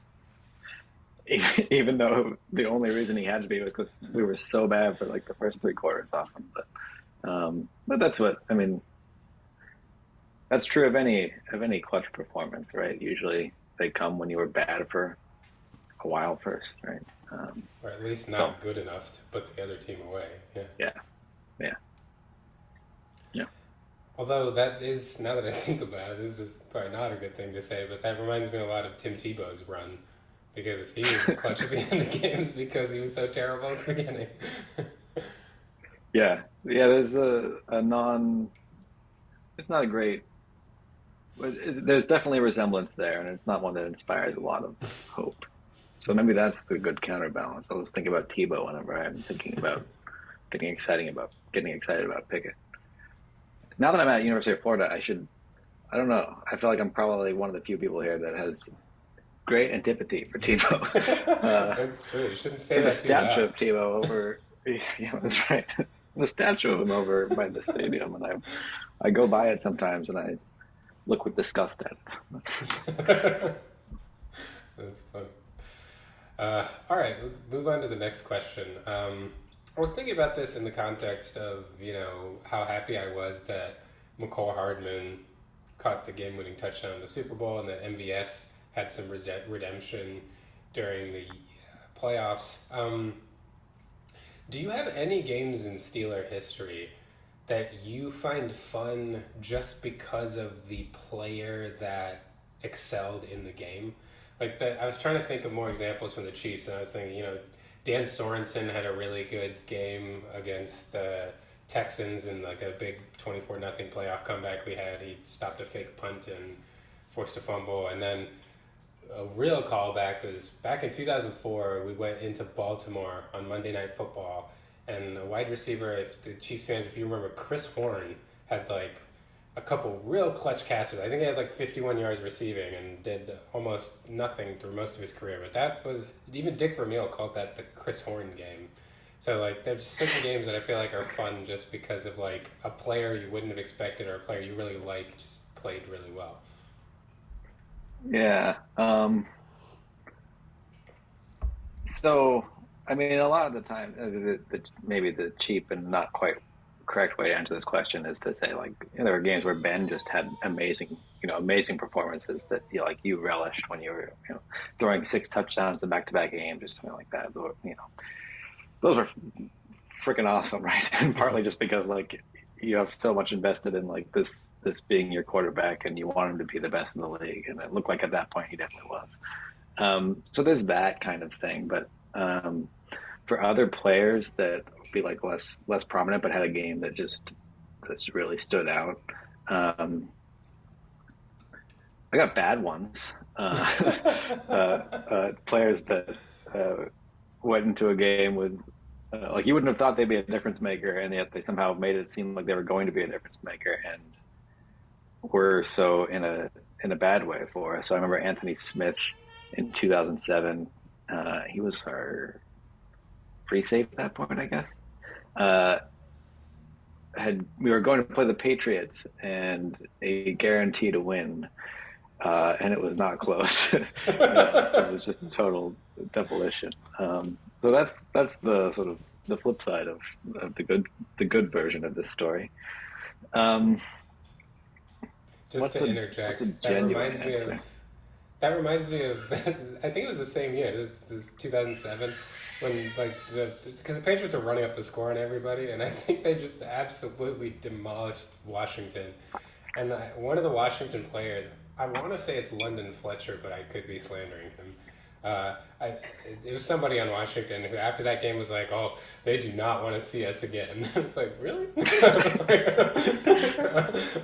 even though the only reason he had to be was because we were so bad for like the first 3 quarters often. But that's what I mean. That's true of any clutch performance, right? Usually they come when you were bad for a while first, right? Or at least So not good enough to put the other team away. Yeah. yeah, yeah, yeah. Although that is, now that I think about it, this is probably not a good thing to say, but that reminds me a lot of Tim Tebow's run because he was clutch at the end of games because he was so terrible at the beginning. Yeah, yeah. There's a non. It's not a great. There's definitely a resemblance there, and it's not one that inspires a lot of hope. So maybe that's the good counterbalance. I was thinking about Tebow whenever I'm thinking about getting excited about Pickett. Now that I'm at University of Florida, I should. I don't know. I feel like I'm probably one of the few people here that has great antipathy for Tebow. Uh, That's true. You shouldn't say there's a that too statue loud. of Tebow over. Yeah, that's right. There's a statue of him over by the stadium, and I go by it sometimes, and I look with disgust at it. That's funny. All right, move on to the next question. I was thinking about this in the context of, how happy I was that McCole Hardman caught the game-winning touchdown in the Super Bowl, and that MVS had some redemption during the playoffs. Do you have any games in Steeler history that you find fun just because of the player that excelled in the game? Like that, I was trying to think of more examples from the Chiefs, and I was thinking, Dan Sorensen had a really good game against the Texans in like a big 24-0 playoff comeback we had. He stopped a fake punt and forced a fumble, and then a real callback was back in 2004. We went into Baltimore on Monday Night Football, and a wide receiver, if the Chiefs fans, if you remember, Chris Horn had like a couple real clutch catches. I think he had like 51 yards receiving and did almost nothing through most of his career. But that was, even Dick Vermeil called that the Chris Horn game. So like there's certain games that I feel like are fun just because of like a player you wouldn't have expected or a player you really like just played really well. Yeah. So, I mean, a lot of the time, maybe the cheap and not quite correct way to answer this question is to say, like, there were games where Ben just had amazing performances that you relished when you were, throwing six touchdowns in back-to-back games or something like that. Those were freaking awesome, right? And partly just because like you have so much invested in like this being your quarterback, and you want him to be the best in the league, and it looked like at that point he definitely was. So there's that kind of thing, but for other players that would be like less prominent, but had a game that's really stood out. I got bad ones. Players that went into a game with like you wouldn't have thought they'd be a difference maker, and yet they somehow made it seem like they were going to be a difference maker, and were so in a bad way for us. So I remember Anthony Smith in 2007. He was our free safety at that point, I guess. Uh, had We were going to play the Patriots and a guarantee to win, and it was not close. It was just a total demolition. So that's the sort of the flip side of the good version of this story. Um, Just what's to what's a interject, genuine answer? that reminds me of I think it was the same year. This 2007 when because the Patriots are running up the score on everybody, and I think they just absolutely demolished Washington. And one of the Washington players, I want to say it's London Fletcher, but I could be slandering him. It was somebody on Washington who, after that game, was like, "Oh, they do not want to see us again." It's like, really? I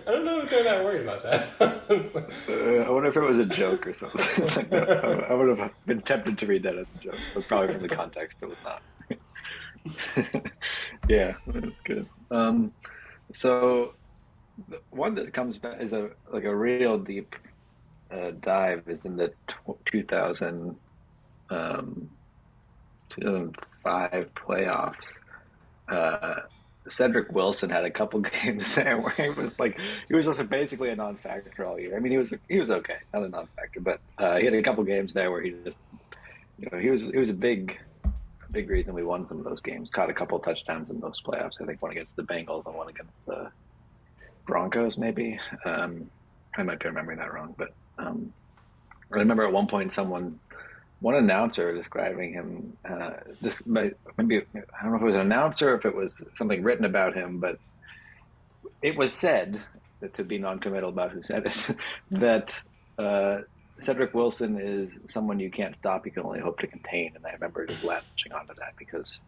don't know if they're that worried about that. It's like, I wonder if it was a joke or something. Like that. I would have been tempted to read that as a joke, but probably from the context, it was not. Yeah, that's good. So the one that comes back is a real deep dive is in the 2000 um, 2005 playoffs. Uh, Cedric Wilson had a couple games there where he was just basically a non-factor all year. I mean, he was okay, not a non-factor, but he had a couple games there where he just he was a big reason we won some of those games. Caught a couple touchdowns in those playoffs. I think one against the Bengals and one against the Broncos, maybe. I might be remembering that wrong, but I remember at one point one announcer describing him, maybe I don't know if it was an announcer or if it was something written about him, but it was said, to be non-committal about who said it, that Cedric Wilson is someone you can't stop, you can only hope to contain. And I remember just latching onto that because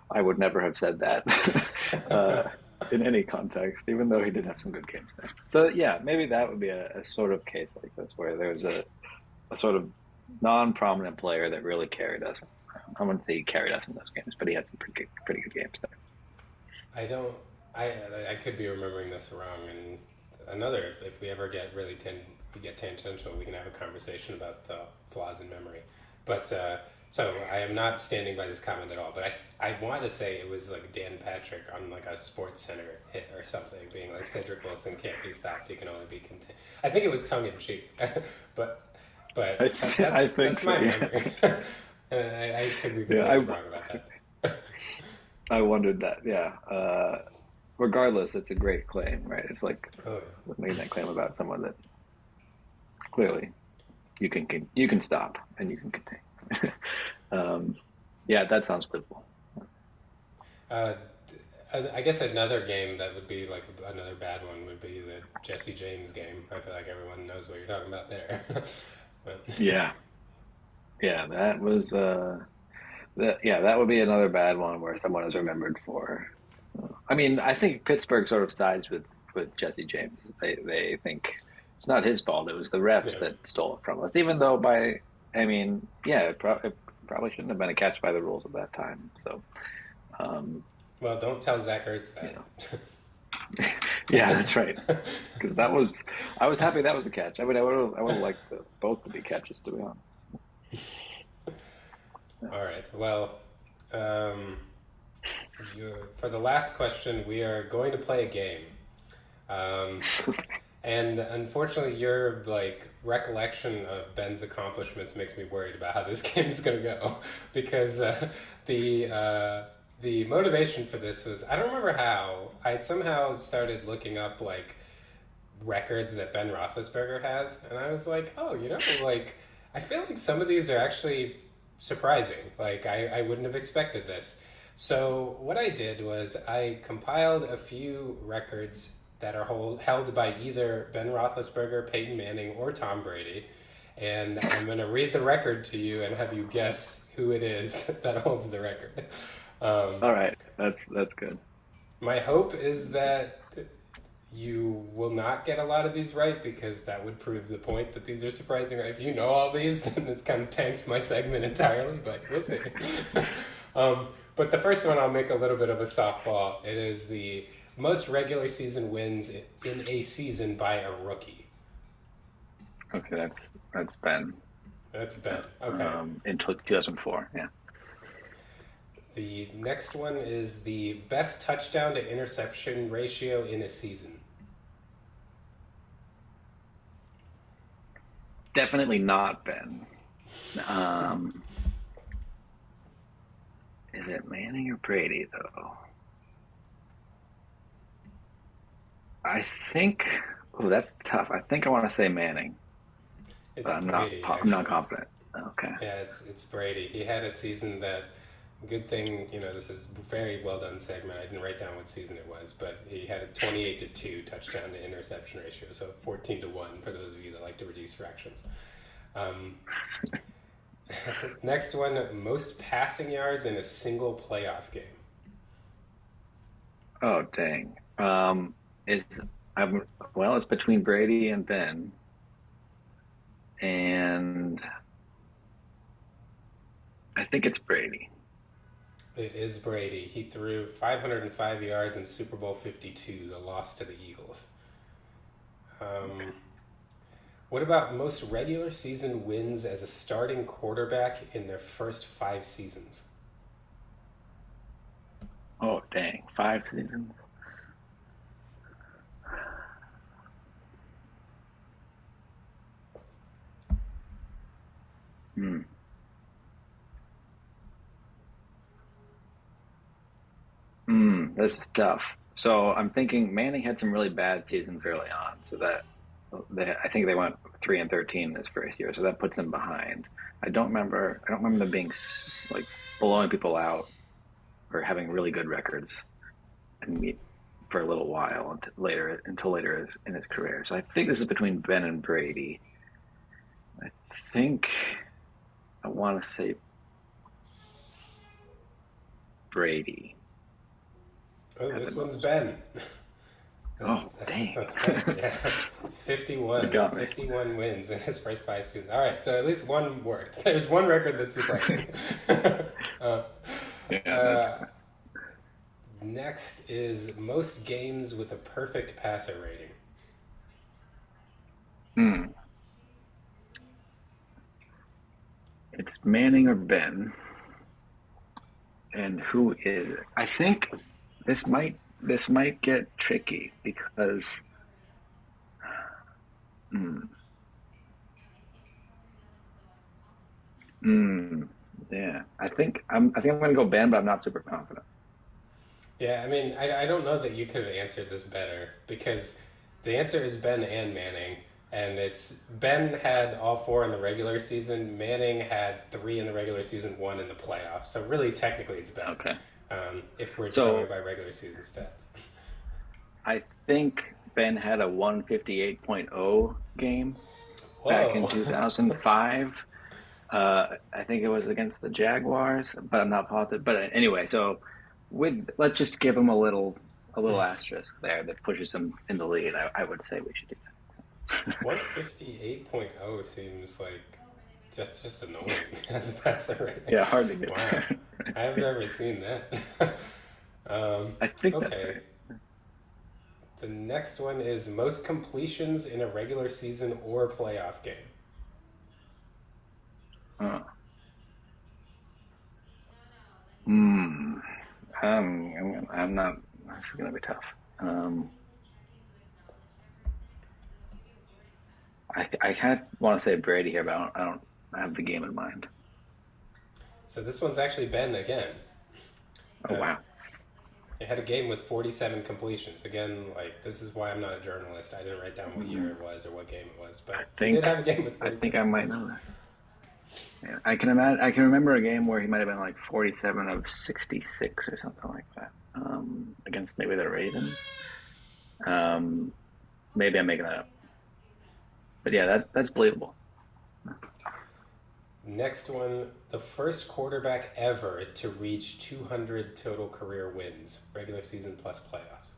I would never have said that uh, in any context, even though he did have some good games there. So yeah, maybe that would be a sort of case like this where there's a sort of non-prominent player that really carried us. I wouldn't say he carried us in those games, but he had some pretty good games there. I don't. I I could be remembering this wrong. And another, if we ever get really we get tangential, we can have a conversation about the flaws in memory. But so I am not standing by this comment at all. But I want to say it was like Dan Patrick on like a Sports Center hit or something, being like Cedric Wilson can't be stopped. He can only be contained. I think it was tongue in cheek, but I think that's so. my Yeah, memory. I could be yeah. completely wrong about that. I wondered that. Yeah. Regardless, it's a great claim, right? It's like Oh making that claim about someone that clearly you can stop and you can contain. um, yeah, that sounds believable. yeah. I guess another game that would be like another bad one would be the Jesse James game. I feel like everyone knows what you're talking about there. But Yeah, yeah, that was that would be another bad one where someone is remembered for. I mean, I think Pittsburgh sort of sides with Jesse James. They think it's not his fault. It was the refs yeah, that stole it from us. Even though I mean, yeah, it probably shouldn't have been a catch by the rules at that time. So, um, well, don't tell Zach Ertz you that. know, yeah, that's right. Because I was happy that was a catch. I mean, I would have liked both to be catches, to be honest. All right. Well, um, for the last question, we are going to play a game. Um, And unfortunately, your like recollection of Ben's accomplishments makes me worried about how this game is going to go, because the motivation for this was I don't remember how I'd somehow started looking up like records that Ben Roethlisberger has, and I was like, oh, like I feel like some of these are actually surprising. Like I wouldn't have expected this. So what I did was I compiled a few records that are held by either Ben Roethlisberger, Peyton Manning, or Tom Brady, and I'm going to read the record to you and have you guess who it is that holds the record. Um, All right, that's good. my hope is that you will not get a lot of these right because that would prove the point that these are surprising. If you know all these, then this kind of tanks my segment entirely, but we'll see. um, but the first one, I'll make a little bit of a softball. It is the most regular season wins in a season by a rookie. Okay, that's Ben. That's Ben. Okay. In 2004. Yeah. The next one is the best touchdown to interception ratio in a season. Definitely not Ben. Um, is it Manning or Brady though? I think. Oh, that's tough. I think I want to say Manning, It's but Brady, I'm not actually. confident. Okay. Yeah, it's Brady. He had a season that. Good thing, this is very well done segment. I didn't write down what season it was, but he had a 28-2 touchdown to interception ratio, so 14-1 for those of you that like to reduce fractions. Um, next one, most passing yards in a single playoff game. Oh dang. It's I'm well. It's between Brady and Ben, and I think it's Brady. It is Brady. He threw 505 yards in Super Bowl 52, the loss to the Eagles. Um, what about most regular season wins as a starting quarterback in their first 5 seasons? Oh dang, 5 seasons. Hmm. This is tough. So I'm thinking Manning had some really bad seasons early on, so I think they went 3-13 this first year, so that puts them behind. I don't remember them being like blowing people out or having really good records and meet for a little while until later in his career. So I think this is between Ben and Brady. I think I want to say Brady Oh, had the this one's most. Ben. Oh, This dang. one's Ben. Yeah, You 51. got me. 51 wins in his first 5 seasons. All right, so at least one worked. There's one record that's surprising. uh, Yeah, that's uh, Next is most games with a perfect passer rating. hmm. It's Manning or Ben, and who is it? I think this might get tricky because hmm, hmm, yeah, I think I'm gonna go Ben, but I'm not super confident. Yeah, I mean, I don't know that you could have answered this better because the answer is Ben and Manning. And it's Ben had all four in the regular season. Manning had three in the regular season, one in the playoffs. So really, technically, it's Ben. Okay, If we're going so by regular season stats. I think Ben had a 158.0 game back in Whoa. 2005. I think it was against the Jaguars, but I'm not positive. But anyway, so with let's just give him a little asterisk there that pushes him in the lead. I would say we should do 158.0 seems like just annoying as a passer that. rating. Yeah, hard to get Wow. there. I've never seen that. I think that's Okay. The next one is most completions in a regular season or playoff game. right. Hmm. I'm not. This is gonna be tough. Um, I kind of want to say Brady here, but I don't have the game in mind. So this one's actually Ben again. Oh Uh, wow. it had a game with 47 completions. Again, like this is why I'm not a journalist. I didn't write down what year Hmm. it was or what game it was, I but he did think have a game with I think 47 I might completions. know that. Yeah, I can imagine. I can remember a game where he might have been like 47 of 66 or something like that, against maybe the Ravens. Um, maybe I'm making that up, but yeah, that's believable. Next one, the first quarterback ever to reach 200 total career wins, regular season plus playoffs.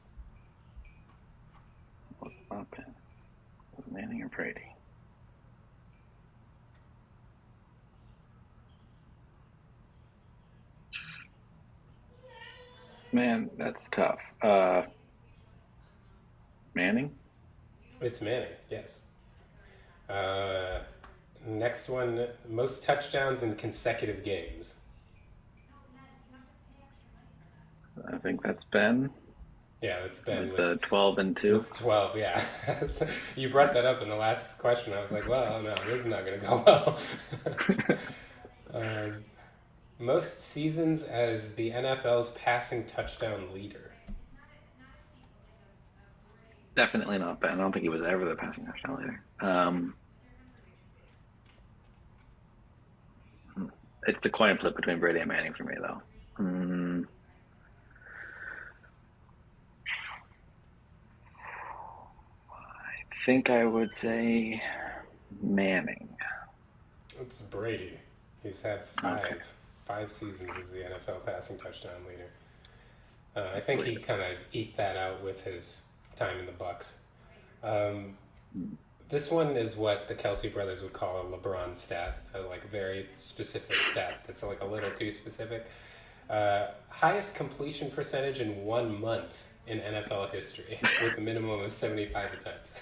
Okay, Manning or Brady? Man, that's tough. Manning. It's Manning, yes. Uh, Next one, most touchdowns in consecutive games. I think that's Ben Yeah, that's Ben with the 12 and 2. with 12. Yeah, you brought that up in the last question. I was like, well, no, this is not going to go well. um, Most seasons as the NFL's passing touchdown leader. Definitely not Ben. I don't think he was ever the passing touchdown leader. It's a coin flip between Brady and Manning for me, though. I think I would say Manning. It's Brady. He's had Okay, five seasons as the NFL passing touchdown leader. I I think believe he it. kind of eked that out with his time in the Bucks. Um, this one is what the Kelsey brothers would call a LeBron stat, like a very specific stat that's like a little too specific. Highest completion percentage in 1 month in NFL history with a minimum of 75 attempts.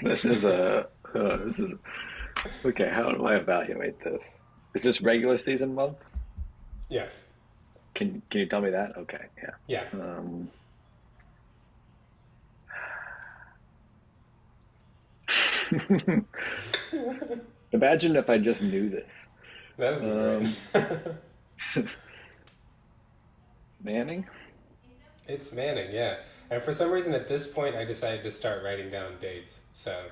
This is this is okay. How do I evaluate this? Is this regular season month? Yes. Can you tell me that? Okay, Yeah. yeah. Imagine if I just knew this. That would be great. Um, Manning. It's Manning, yeah. And for some reason at this point, I decided to start writing down dates. So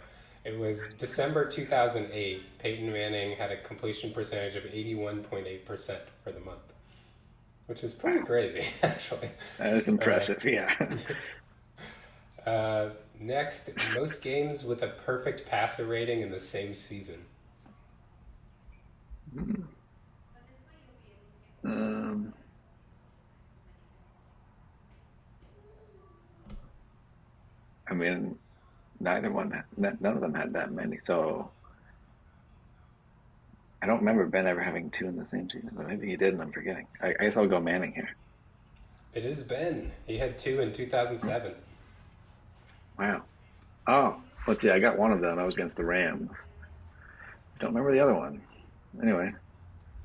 it was December 2008. Peyton Manning had a completion percentage of 81.8% for the month, which was pretty Wow, crazy, actually. that is Uh, impressive. Yeah. Next, most games with a perfect passer rating in the same season. Hmm. Um, I mean, none of them had that many. So I don't remember Ben ever having two in the same season, but maybe he did, and I'm forgetting. I guess I'll go Manning here. It is Ben. He had two in Hmm. 2007. Wow. Oh, let's see. I got one of them. I was against the Rams. Don't remember the other one. Anyway.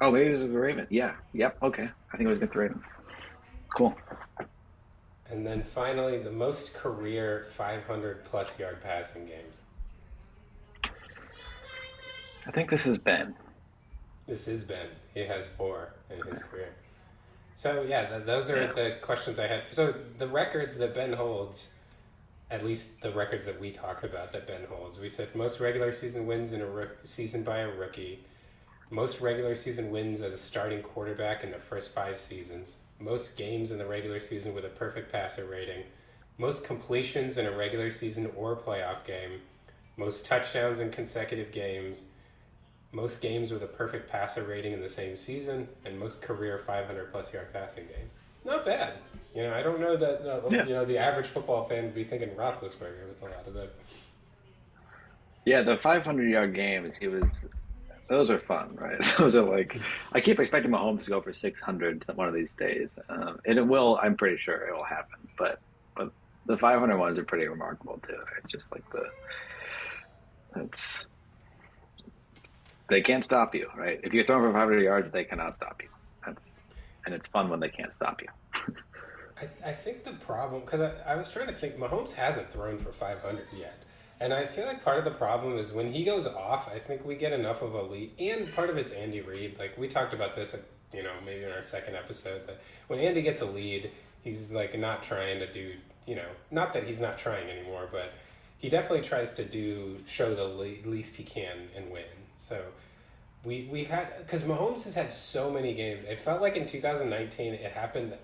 Oh, maybe it was the Ravens. Yeah. Yep. Okay. I think it was against the Ravens. Cool. And then finally, the most career 500 plus yard passing games. I think this is Ben. This is Ben. He has four in his career. So, yeah, those are Yeah. the questions I had. So, the records that Ben holds, at least the records that we talked about that Ben holds, we said most regular season wins in a season by a rookie, most regular season wins as a starting quarterback in the first 5 seasons, most games in the regular season with a perfect passer rating, most completions in a regular season or playoff game, most touchdowns in consecutive games, most games with a perfect passer rating in the same season, and most career 500 plus yard passing game. Not bad. I don't know that Yeah. the average football fan would be thinking Roethlisberger with a lot of the. Yeah. The 500-yard games, those are fun, right? Those are like, I keep expecting Mahomes to go for 600 one of these days. And it will, I'm pretty sure it will happen. But the 500 ones are pretty remarkable too. It's just like it's, they can't stop you, right? If you're throwing for 500 yards, they cannot stop you. That's, and it's fun when they can't stop you. I think the problem, because I was trying to think, Mahomes hasn't thrown for 500 yet. And I feel like part of the problem is when he goes off, I think we get enough of a lead. And part of it's Andy Reid. Like, we talked about this, maybe in our second episode, that when Andy gets a lead, he's like not trying to do, not that he's not trying anymore, but he definitely tries to show the least he can and win. So we've had, because Mahomes has had so many games. It felt like in 2019 it happened.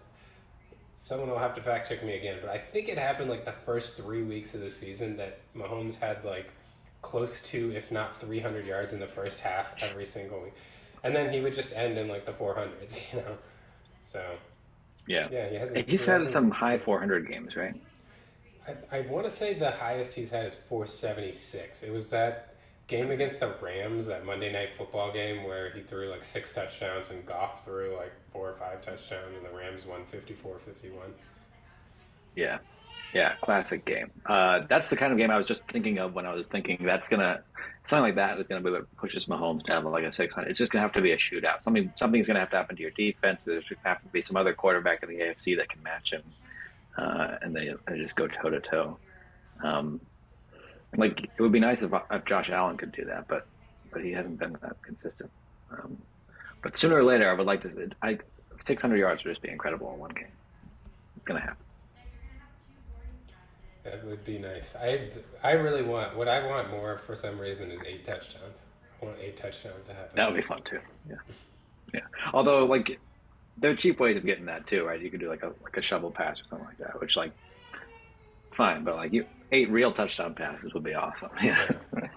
Someone will have to fact check me again, but I think it happened like the first 3 weeks of the season that Mahomes had like close to, if not 300 yards in the first half every single week. And then he would just end in like the 400s. So, Yeah. yeah, he He's had hasn't some high thrown. 400 games, right? I want to say the highest he's had is 476. It was that game against the Rams, that Monday Night Football game where he threw like 6 touchdowns and Goff threw like 4 or 5 touchdowns and the Rams won 54-51. Yeah. Yeah, classic game. That's the kind of game I was just thinking of when I was thinking something like that is gonna be what pushes Mahomes down to like a 600. It's just gonna have to be a shootout. Something's gonna have to happen to your defense. There's gonna have to be some other quarterback in the AFC that can match him, and they just go toe to toe. Um, like it would be nice if Josh Allen could do that, but he hasn't been that consistent. Um, but sooner or later, I would like to. 600 yards would just be incredible in one game. It's gonna happen. That would be nice. I really want, what I want more for some reason is 8 touchdowns. I want 8 touchdowns to happen That in would be this. fun too. Yeah, yeah. Although like there are cheap ways of getting that too, right? You could do like a shovel pass or something like that, which like fine, but like you 8 real touchdown passes would be awesome. Yeah. Yeah.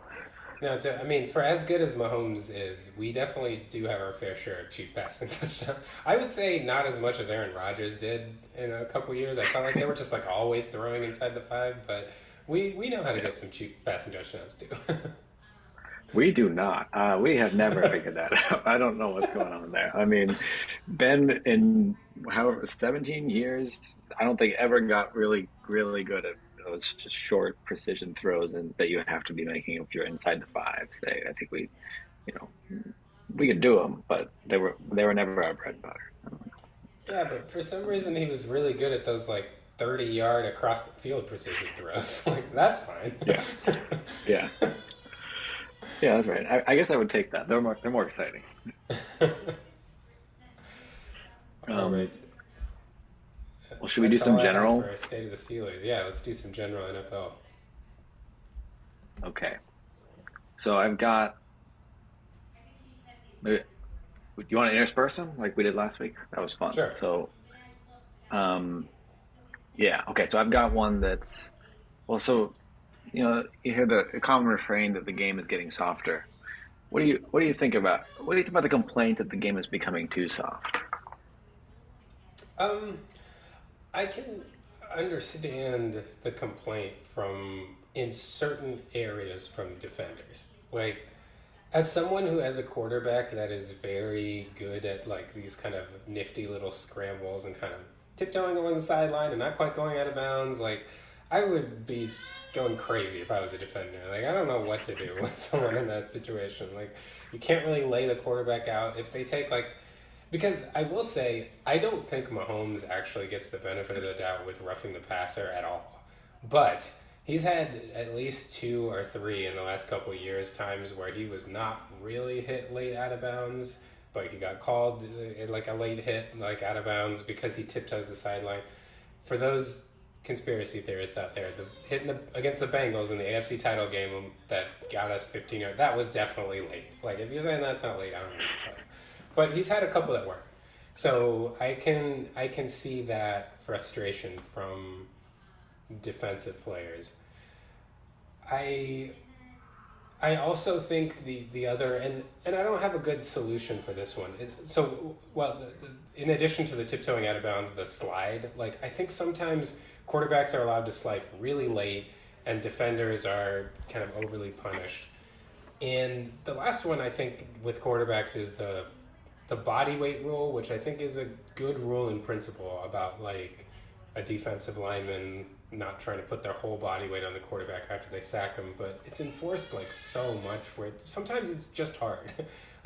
No, I mean, for as good as Mahomes is, we definitely do have our fair share of cheap passing touchdowns. I would say not as much as Aaron Rodgers did in a couple years. I felt like they were just like always throwing inside the five, but we know how to Yeah. get some cheap passing touchdowns too. We do not. We have never figured that out. I don't know what's going on there. I mean, Ben in however 17 years, I don't think ever got really, really good at those just short precision throws and that you have to be making if you're inside the fives. I think you know, we could do them, but they were never our bread and butter. Yeah, but for some reason he was really good at those like 30-yard across the field precision throws. Like that's fine. Yeah, yeah, yeah. That's right. I guess I would take that. They're more exciting. All right. Um, well, should we do That's some all I had for general? a state of the Steelers. Yeah, let's do some general NFL. Okay. So I've got. Do you want to intersperse them like we did last week? That was fun. Sure. So, um, yeah. Okay. So I've got one that's Well, so you hear the common refrain that the game is getting softer. What do you think about the complaint that the game is becoming too soft? Um, I can understand the complaint from in certain areas from defenders. Like as someone who has a quarterback that is very good at like these kind of nifty little scrambles and kind of tiptoeing along the sideline and not quite going out of bounds, like I would be going crazy if I was a defender. Like I don't know what to do with someone in that situation. Like you can't really lay the quarterback out if they take like because I will say, I don't think Mahomes actually gets the benefit of the doubt with roughing the passer at all. But he's had at least two or three in the last couple of years times where he was not really hit late out of bounds, but he got called like a late hit, like out of bounds because he tiptoes the sideline. For those conspiracy theorists out there, the hitting against the Bengals in the AFC title game that got us 15 yards, that was definitely late. Like if you're saying that's not late, I don't know what to tell you. But he's had a couple that weren't. So I can see that frustration from defensive players. I I also think the other and I don't have a good solution for this one. In addition to the tiptoeing out of bounds, the slide. Like I think sometimes quarterbacks are allowed to slide really late, and defenders are kind of overly punished. And the last one I think with quarterbacks is the body weight rule, which I think is a good rule in principle about like a defensive lineman not trying to put their whole body weight on the quarterback after they sack him, but it's enforced like so much where sometimes it's just hard.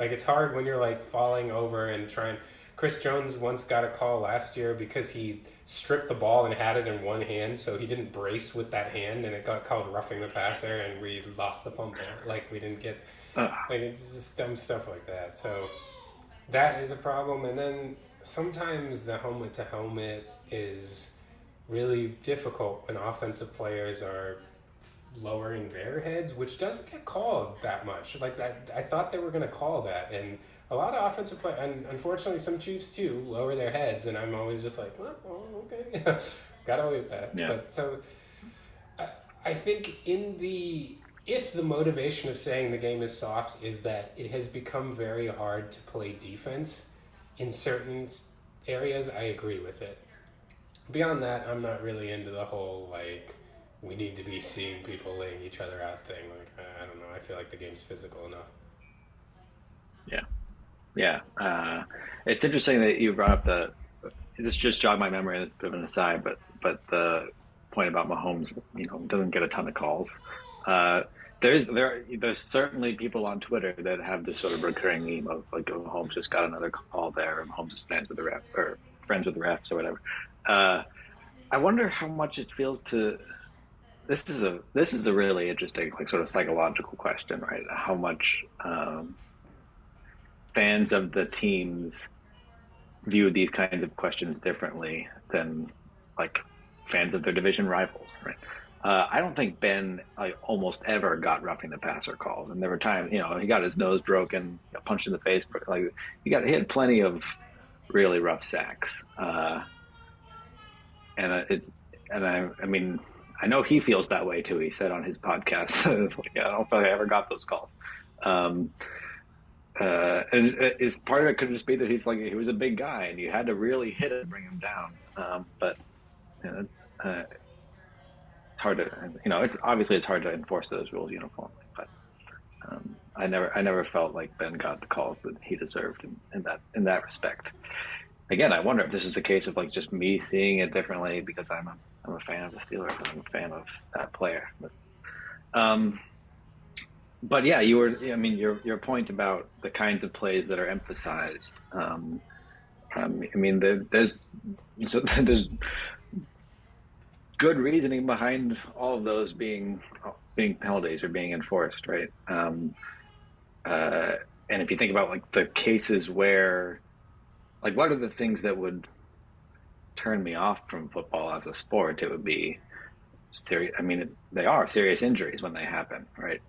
Like it's hard when you're like falling over and trying. Chris Jones once got a call last year because he stripped the ball and had it in one hand, so he didn't brace with that hand, and it got called roughing the passer, and we lost the fumble. Like we didn't get Uh, like it's just dumb stuff like that. So that is a problem, and then sometimes the helmet to helmet is really difficult when offensive players are lowering their heads, which doesn't get called that much. Like that, I thought they were going to call that, and a lot of offensive play, and unfortunately, some Chiefs too lower their heads, and I'm always just like, well, okay, gotta believe that. yeah, But so I, I think in the if the motivation of saying the game is soft is that it has become very hard to play defense in certain areas, I agree with it. Beyond that, I'm not really into the whole like we need to be seeing people laying each other out thing. Like I don't know. I feel like the game's physical enough. yeah, yeah. It's interesting that you brought up the. This just jogged my memory. It's a bit of an aside, but the point about Mahomes, doesn't get a ton of calls. Uh, there's certainly people on Twitter that have this sort of recurring meme of like, oh, Mahomes just got another call there, and Mahomes is fans with the ref or friends with the refs or whatever. Uh, I wonder how much it feels to. This is a really interesting, like, sort of psychological question, right? How much fans of the teams view these kinds of questions differently than like fans of their division rivals, right? I don't think Ben like almost ever got roughing the passer calls, and there were times, he got his nose broken, got punched in the face, like he had plenty of really rough sacks, and it's and I mean I know he feels that way too. He said on his podcast, it's like, yeah, I don't think I ever got those calls. Um, and it's part of it could just be that he was a big guy and you had to really hit it to bring him down. But you know, it's hard to it's obviously it's hard to enforce those rules uniformly. But I never felt like Ben got the calls that he deserved in that respect. Again, I wonder if this is a case of like just me seeing it differently because I'm a fan of the Steelers and I'm a fan of that player. Um, but yeah, I mean, your point about the kinds of plays that are emphasized. I mean, there's good reasoning behind all of those being penalties or being enforced, right? Uh, and if you think about like the cases where, like, what are the things that would turn me off from football as a sport? It would be serious. I mean, they are serious injuries when they happen, right?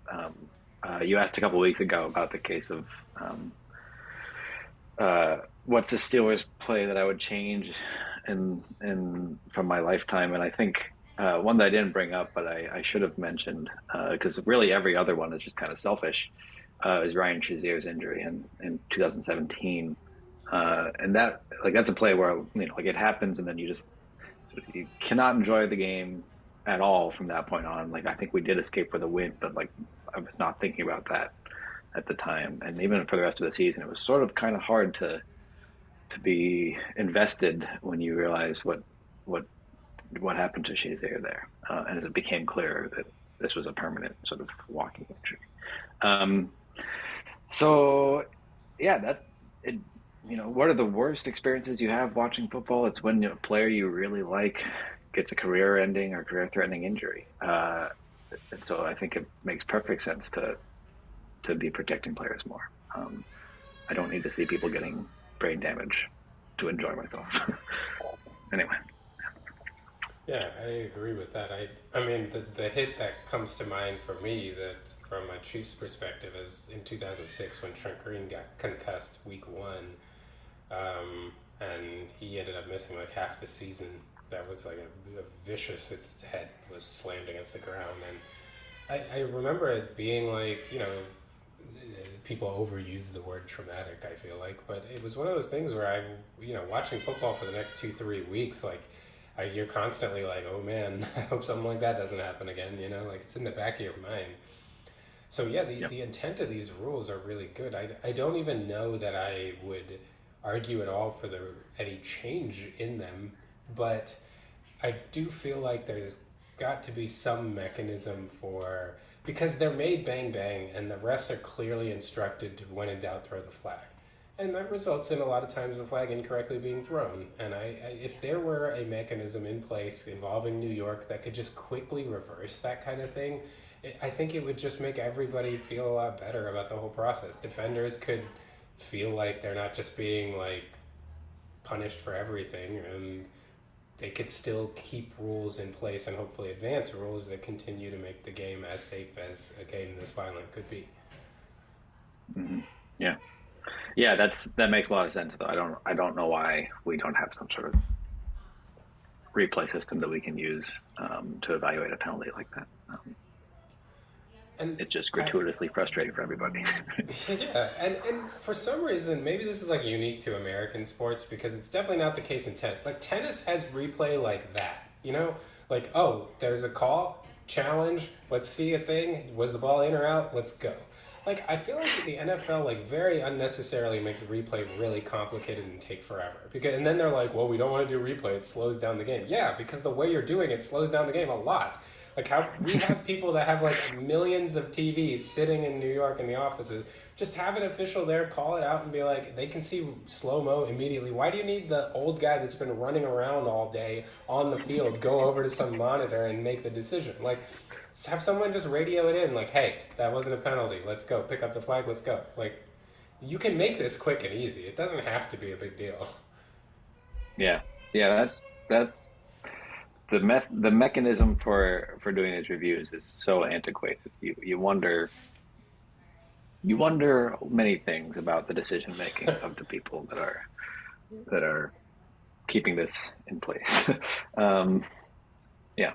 You asked a couple of weeks ago about the case of what's a Steelers play that I would change in from my lifetime, and I think. one that I didn't bring up, but I should have mentioned because really every other one is just kind of selfish. Is Ryan Shazier's injury in 2017, and that like that's a play where like it happens, and then you cannot enjoy the game at all from that point on. Like I think we did escape with a win, but like I was not thinking about that at the time, and even for the rest of the season, it was sort of kind of hard to be invested when you realize what what happened to Shazier there, and as it became clear that this was a permanent sort of walking injury. Um, so yeah, that it. What are the worst experiences you have watching football? It's when a player you really like gets a career-ending or career-threatening injury. And so I think it makes perfect sense to be protecting players more. I don't need to see people getting brain damage to enjoy myself. Anyway, Yeah, I agree with that. I mean, the hit that comes to mind for me, that from a Chiefs perspective, is in 2006 when Trent Green got concussed week one, and he ended up missing like half the season. That was like a vicious. His head was slammed against the ground, and I remember it being like, people overuse the word traumatic, I feel like, but it was one of those things where watching football for the next 2 3 weeks, like you're constantly like, oh man, I hope something like that doesn't happen again, like it's in the back of your mind. So yeah, yep. the intent of these rules are really good. I don't even know that I would argue at all for any change in them, but I do feel like there's got to be some mechanism for, because they're made bang bang and the refs are clearly instructed to, when in doubt, throw the flag. And that results in a lot of times the flag incorrectly being thrown. And if there were a mechanism in place involving New York that could just quickly reverse that kind of thing, I think it would just make everybody feel a lot better about the whole process. Defenders could feel like they're not just being like punished for everything, and they could still keep rules in place and hopefully advance rules that continue to make the game as safe as a game this violent could be. Hmm. Yeah, yeah. That makes a lot of sense, though. I don't know why we don't have some sort of replay system that we can use to evaluate a penalty like that. And It's just I, gratuitously frustrating for everybody. yeah, and for some reason, maybe this is like unique to American sports because it's definitely not the case in tennis. Like tennis has replay like that, like, oh, there's a call, challenge, let's see a thing. Was the ball in or out? Let's go. Like I feel like the NFL like very unnecessarily makes replay really complicated and take forever. And then they're like, well, we don't want to do replay. It slows down the game. Yeah, because the way you're doing it slows down the game a lot. Like how we have people that have like millions of TVs sitting in New York in the offices. Just have an official there call it out and be like, they can see slow mo immediately. Why do you need the old guy that's been running around all day on the field go over to some monitor and make the decision? Like, have someone just radio it in, like, hey, that wasn't a penalty. Let's go. Pick up the flag. Let's go. Like, you can make this quick and easy. It doesn't have to be a big deal. Yeah, yeah. That's the mechanism for doing these reviews is so antiquated. You wonder many things about the decision making of the people that are keeping this in place. um, yeah.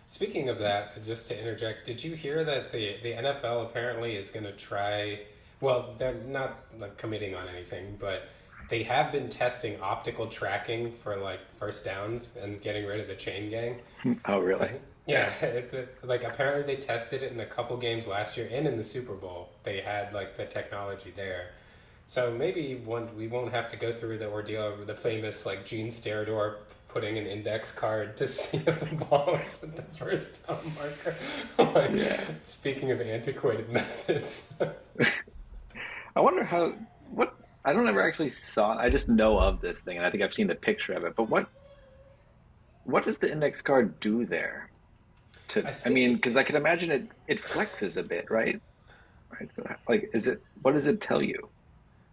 Speaking of that, just to interject, did you hear that the NFL apparently is going to try? Well, they're not like committing on anything, but they have been testing optical tracking for like first downs and getting rid of the chain gang. Oh, really? Yeah, like apparently they tested it in a couple games last year and in the Super Bowl. They had like the technology there. So maybe we won't have to go through the ordeal of the famous like Gene Sterador putting an index card to see if the ball was at the first down marker. Like, Yeah. speaking of antiquated methods. I wonder how what I don't ever actually saw. I just know of this thing, and I think I've seen the picture of it. But what does the index card do there? I I think mean, because I can imagine it flexes a bit, right? Right. So, like, what does it tell you?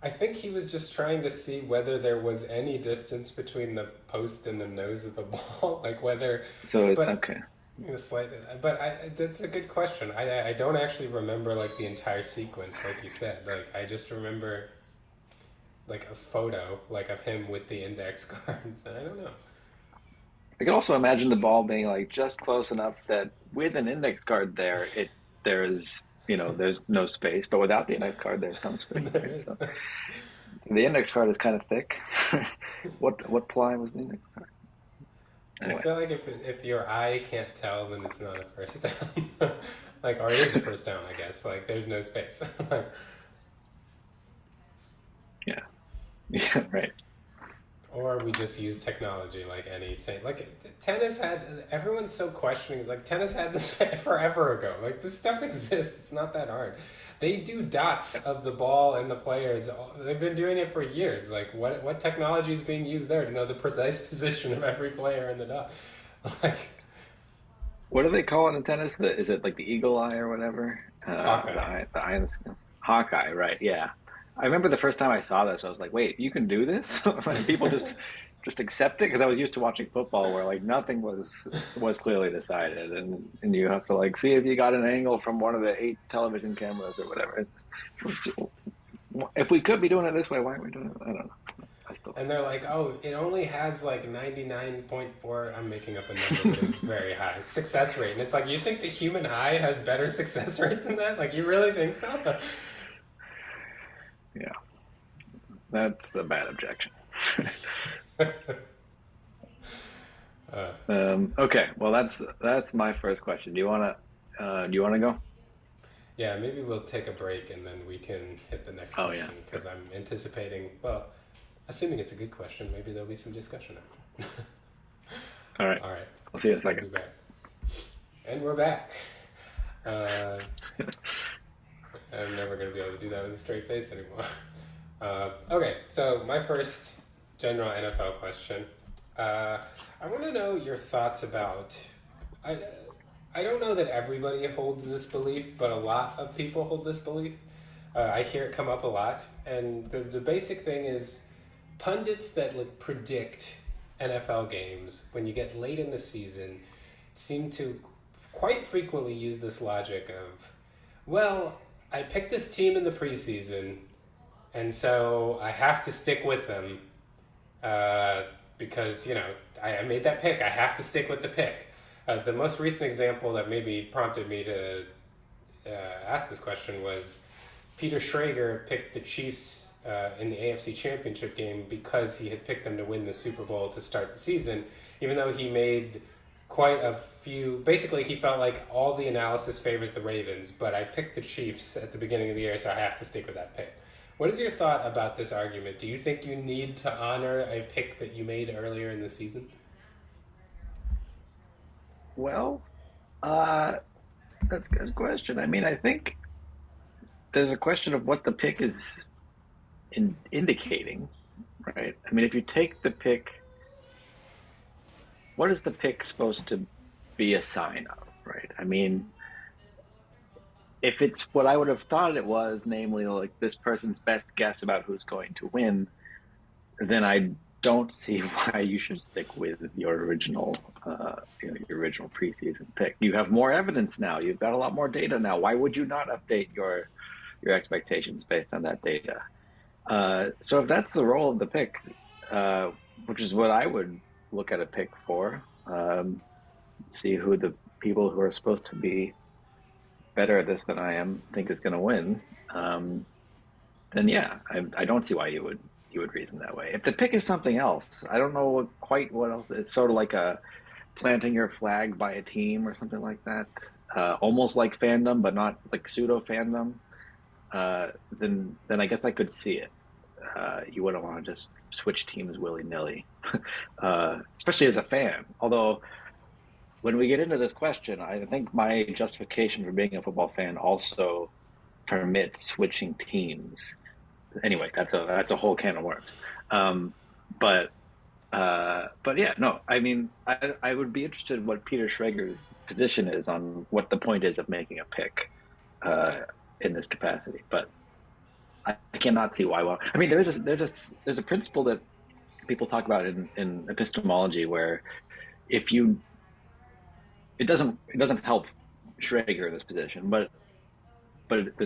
I think he was just trying to see whether there was any distance between the post and the nose of the ball, like whether. So, But okay. a slight, but that's a good question. I don't actually remember like the entire sequence, like you said. Like I just remember like a photo like of him with the index cards. I don't know. I can also imagine the ball being like just close enough that with an index card there, there's there's no space, but without the index card, there's some space, There right? is. So the index card is kind of thick. What ply was the index card? I Anyway, feel like if your eye can't tell, then it's not a first down. Like, or it is a first down, I guess. Like, there's no space. Like, yeah, yeah, right. or we just use technology like any say like tennis had everyone's so questioning like tennis had this forever ago. Like this stuff exists. It's not that hard. They do dots of the ball and the players. They've been doing it for years. Like what technology is being used there to know the precise position of every player in the dot? Like What do they call it in tennis? Is it like the eagle eye or whatever? Hawkeye. The eye in the sky. Hawkeye, right? Yeah. I remember the first time I saw this, I was like, "Wait, you can do this?" And people just accept it because I was used to watching football where like nothing was clearly decided, and you have to like see if you got an angle from one of the 8 television cameras or whatever. If we could be doing it this way, why aren't we doing it? I don't know. I still And they're like, oh, it only has like 99.4. I'm making up a number, but it was very high success rate. And it's like, you think the human eye has better success rate than that? Like, you really think so? yeah, that's a bad objection. Uh, Okay, well that's my first question. Do you wanna go? yeah, maybe we'll take a break and then we can hit the next Oh yeah, question sure. because I'm anticipating, well, assuming it's a good question, maybe there'll be some discussion after. All right. All right, I'll see you in a we'll second. be back. And we're back. Uh, I'm never going to be able to do that with a straight face anymore. Okay, so my first general NFL question. Uh, I want to know your thoughts about. I, I don't know that everybody holds this belief, but a lot of people hold this belief. I hear it come up a lot, and the basic thing is pundits that like predict NFL games when you get late in the season seem to quite frequently use this logic of, well, I picked this team in the preseason, and so I have to stick with them uh, because I made that pick. I have to stick with the pick. The most recent example that maybe prompted me to ask this question was Peter Schrager picked the Chiefs in the AFC Championship game because he had picked them to win the Super Bowl to start the season, even though he made quite a few. Basically, he felt like all the analysis favors the Ravens, but I picked the Chiefs at the beginning of the year, so I have to stick with that pick. What is your thought about this argument? Do you think you need to honor a pick that you made earlier in the season? Well, uh, that's a good question. I mean, I think there's a question of what the pick is indicating, right? I mean, if you take the pick, what is the pick supposed to be a sign of, right? I mean, if it's what I would have thought it was, namely like this person's best guess about who's going to win, then I don't see why you should stick with your original preseason pick. You have more evidence now. You've got a lot more data now. Why would you not update your expectations based on that data? So if that's the role of the pick, uh, which is what I would look at a pick for, see who the people who are supposed to be better at this than I am think is going to win. Um, then yeah, I don't see why you would reason that way. If the pick is something else, I don't know quite what else. It's sort of like a planting your flag by a team or something like that. Almost like fandom, but not like pseudo fandom. Then I guess I could see it. You wouldn't want to just switch teams willy nilly, especially as a fan. Although when we get into this question, I think my justification for being a football fan also permits switching teams. Anyway, that's a whole can of worms. Um, but but yeah, no. I mean, I would be interested in what Peter Schrager's position is on what the point is of making a pick uh, in this capacity. But I cannot see why. Well, I mean, there's a principle that people talk about in epistemology where if you it doesn't help Schrager in this position, but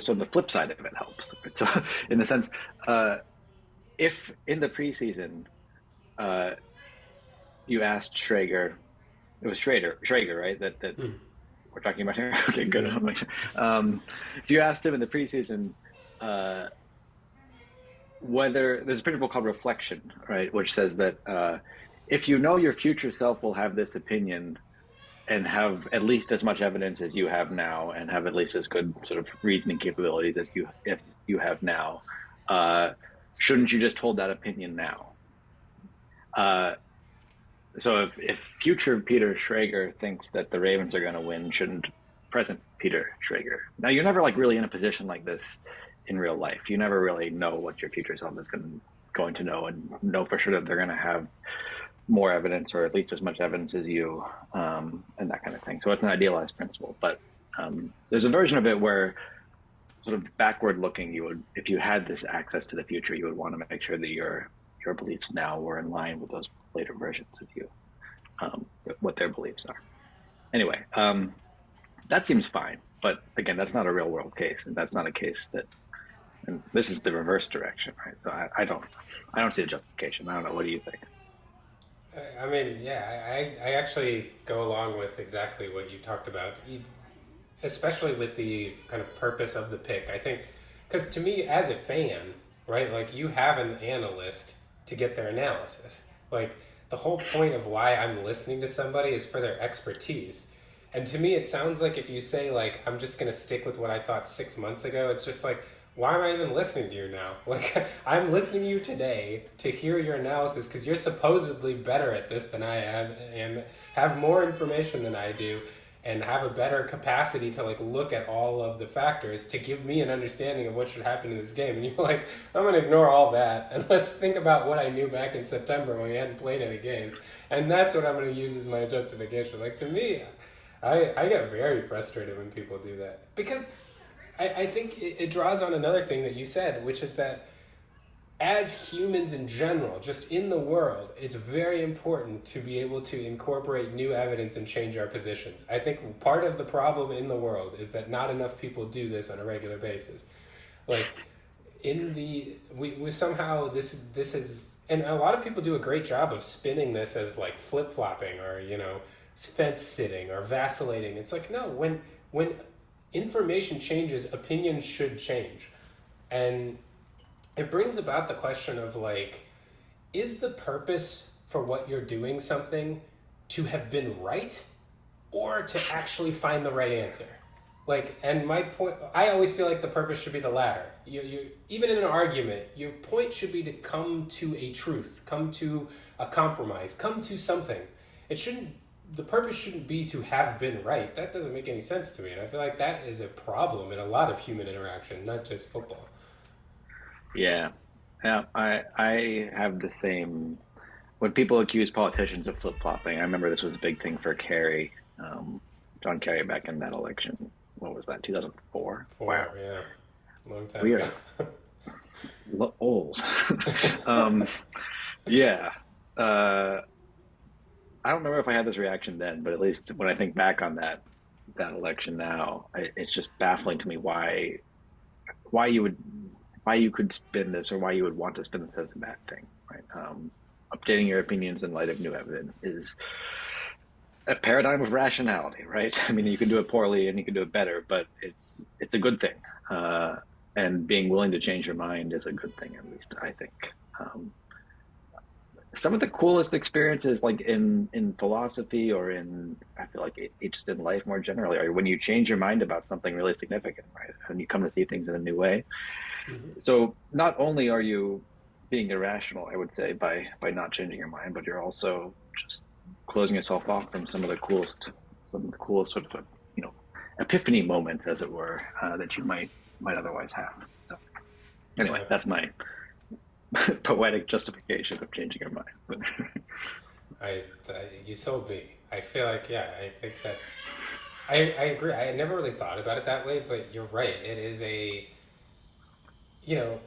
so the flip side of it helps. So in the sense, uh, if in the preseason, uh, you asked Schrager, it was Schrager, right? That Hmm. we're talking about here. Okay, good. Yeah. If you asked him in the preseason, uh, whether there's a principle called reflection, right, which says that if you know your future self will have this opinion and have at least as much evidence as you have now, and have at least as good sort of reasoning capabilities as you have now, uh, shouldn't you just hold that opinion now? Uh, so if future Peter Schrager thinks that the Ravens are going to win, shouldn't present Peter Schrager? Now you're never like really in a position like this in real life. You never really know what your future self is going to know, and know for sure that they're going to have more evidence, or at least as much evidence as you, and that kind of thing. So it's an idealized principle, but there's a version of it where sort of backward looking, you would, if you had this access to the future, you would want to make sure that your beliefs now were in line with those later versions of you, what their beliefs are. Anyway, that seems fine, but again, that's not a real world case, and that's not a case that. And this is the reverse direction, right? So I don't see a justification. I don't know. What do you think? I mean, yeah, I actually go along with exactly what you talked about, especially with the kind of purpose of the pick. I think, because to me, as a fan, right, like you have an analyst to get their analysis. Like the whole point of why I'm listening to somebody is for their expertise. And to me, it sounds like if you say, like, I'm just going to stick with what I thought 6 months ago, it's just like, why am I even listening to you now? Like, I'm listening to you today to hear your analysis because you're supposedly better at this than I am and have more information than I do and have a better capacity to like look at all of the factors to give me an understanding of what should happen in this game. And you're like, I'm gonna ignore all that and let's think about what I knew back in September when we hadn't played any games. And that's what I'm gonna use as my justification. Like to me, I get very frustrated when people do that because I think it draws on another thing that you said, which is that as humans in general, just in the world, it's very important to be able to incorporate new evidence and change our positions. I think part of the problem in the world is that not enough people do this on a regular basis. Like in the we somehow this is, and a lot of people do a great job of spinning this as like flip-flopping or fence sitting or vacillating. It's like no, when information changes, opinions should change. And it brings about the question of like, is the purpose for what you're doing something to have been right or to actually find the right answer? Like, and my point, I always feel like the purpose should be the latter. Even in an argument, your point should be to come to a truth, come to a compromise, come to something. It shouldn't, the purpose shouldn't be to have been right. That doesn't make any sense to me. And I feel like that is a problem in a lot of human interaction, not just football. Yeah, yeah. I have the same. When people accuse politicians of flip flopping, I remember this was a big thing for Kerry, John Kerry, back in that election. What was that? 2004. Wow, Four, yeah, long time we ago. are old. um, yeah. Uh, I don't remember if I had this reaction then, but at least when I think back on that election now, it's just baffling to me why you would why you could spin this, or why you would want to spin this as a bad thing, right? Updating your opinions in light of new evidence is a paradigm of rationality, right? I mean, you can do it poorly and you can do it better, but it's a good thing. And being willing to change your mind is a good thing, at least I think. Um, some of the coolest experiences, like in philosophy, or in, I feel like it just in life more generally, are when you change your mind about something really significant, right? And you come to see things in a new way. Mm-hmm. So not only are you being irrational, I would say, by not changing your mind, but you're also just closing yourself off from some of the coolest sort of epiphany moments, as it were, that you might otherwise have. So anyway, Yeah, that's my poetic justification of changing your mind. you sold me. I feel like yeah. I think that I agree. I had never really thought about it that way, but you're right. It is a you know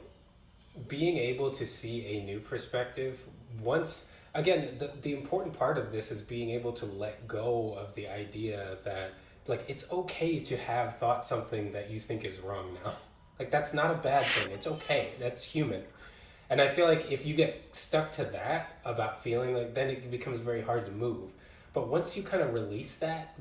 being able to see a new perspective once again the important part of this is being able to let go of the idea that like it's okay to have thought something that you think is wrong now. Like that's not a bad thing. It's okay. That's human. And I feel like if you get stuck to that about feeling like, then it becomes very hard to move. But once you kind of release that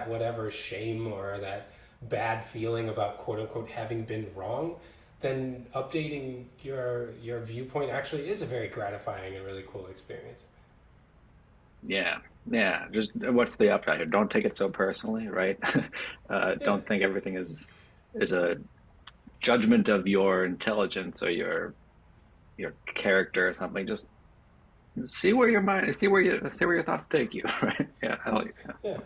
whatever shame or that bad feeling about quote unquote having been wrong, then updating your viewpoint actually is a very gratifying and really cool experience. Yeah, yeah. Just what's the upside here? Don't take it so personally, right? Yeah, Don't think everything is a judgment of your intelligence or your character or something. Just see where your mind, see where your thoughts take you, right? Yeah, I like. yeah.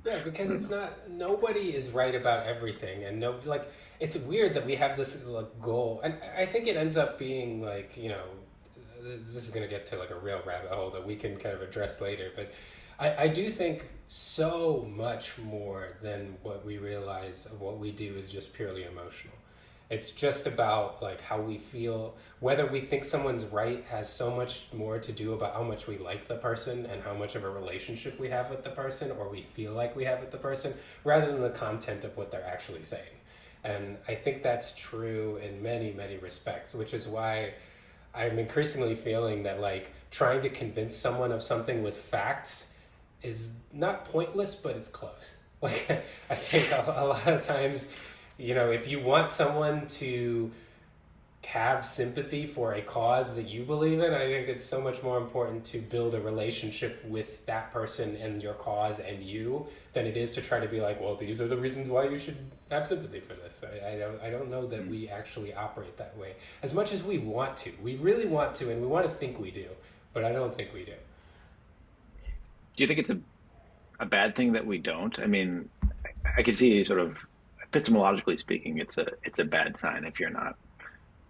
Yeah, because Yeah. it's not, nobody is right about everything, and no, like, it's weird that we have this like goal, and I think it ends up being like, this is gonna get to like a real rabbit hole that we can kind of address later, but I do think so much more than what we realize of what we do is just purely emotional. It's just about like how we feel. Whether we think someone's right has so much more to do about how much we like the person and how much of a relationship we have with the person or we feel like we have with the person, rather than the content of what they're actually saying. And I think that's true in many, many respects, which is why I'm increasingly feeling that like trying to convince someone of something with facts is not pointless, but it's close. Like I think a lot of times, if you want someone to have sympathy for a cause that you believe in, I think it's so much more important to build a relationship with that person and your cause and you than it is to try to be like, well, these are the reasons why you should have sympathy for this. I don't know that we actually operate that way as much as we want to. We really want to, and we want to think we do, but I don't think we do. Do you think it's a bad thing that we don't? I mean, I can see sort of epistemologically speaking, it's a bad sign if you're not